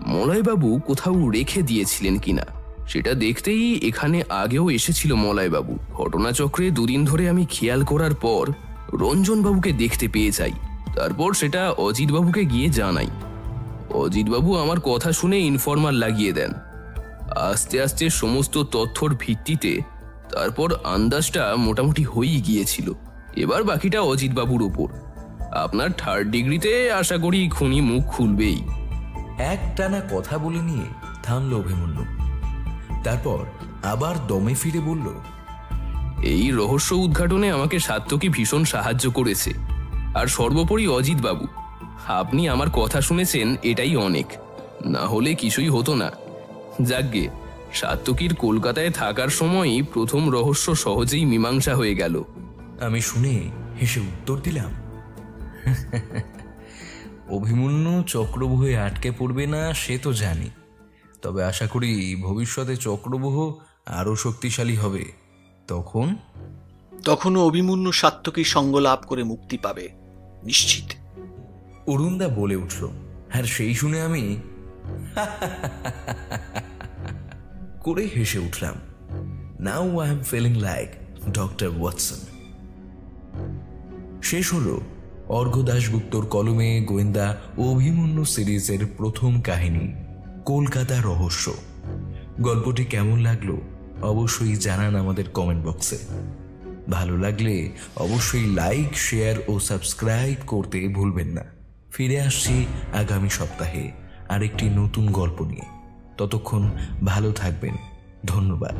মলয়বাবু কোথাও রেখে দিয়েছিলেন কিনা। সেটা দেখতেই এখানে আগেও এসেছিল মলয়বাবু। ঘটনাচক্রে দুদিন ধরে আমি খেয়াল করার পর রঞ্জনবাবুকে দেখতে পেয়ে যাই। তারপর সেটা অজিতবাবুকে গিয়ে জানাই। অজিতবাবু আমার কথা শুনে ইনফরমার লাগিয়ে দেন। আস্তে আস্তে সমস্ত তথ্যর ভিত্তিতে তারপর আন্দাজটা মোটামুটি হয়েই গিয়েছিল। এবার বাকিটা অজিতবাবুর ওপর। আপনার 3rd ডিগ্রিতে আশা করি খুনি মুখ খুলবেই। একটানা কথা বলে নিয়ে থামল অভিমন্যু। তারপর আবার দমে ফিরে বলল, এই রহস্য উদ্ঘাটনে আমাকে সাত্তকী ভীষণ সাহায্য করেছে, আর সর্বোপরি অজিতবাবু। আপনি আমার কথা শুনেছেন, এটাই অনেক, না হলে কিছুই হতো না। যাকগে, সাত্তকীর কলকাতায় থাকার সময়ই প্রথম রহস্য সহজেই মীমাংসা হয়ে গেল। আমি শুনে হেসে উত্তর দিলাম, অভিমন্যু চক্রব্যূহে আটকে পড়বে না সে তো জানি, তবে আশা করি ভবিষ্যতে চক্রব্যূহ আরো শক্তিশালী হবে। তখনও অভিমন্যু সাত্তকীর সঙ্গ লাভ করে মুক্তি পাবে নিশ্চিত। অরুণদা বলে উঠল, আর সেই শুনে আমি করে হেসে উঠলাম। Now I am feeling like doctor Watson. শেষ হলো অর্ঘ্য দাশগুপ্তর কলমে গোয়েন্দা অভিমন্যু সিরিজের প্রথম কাহিনী কলকাতা রহস্য। গল্পটি কেমন লাগলো অবশ্যই জানান আমাদের কমেন্ট বক্সে। ভালো লাগলে অবশ্যই লাইক, শেয়ার ও সাবস্ক্রাইব করতে ভুলবেন না। ফিরে আসছি আগামী সপ্তাহে আরেকটি নতুন গল্প নিয়ে। ততক্ষণ ভালো থাকবেন। ধন্যবাদ।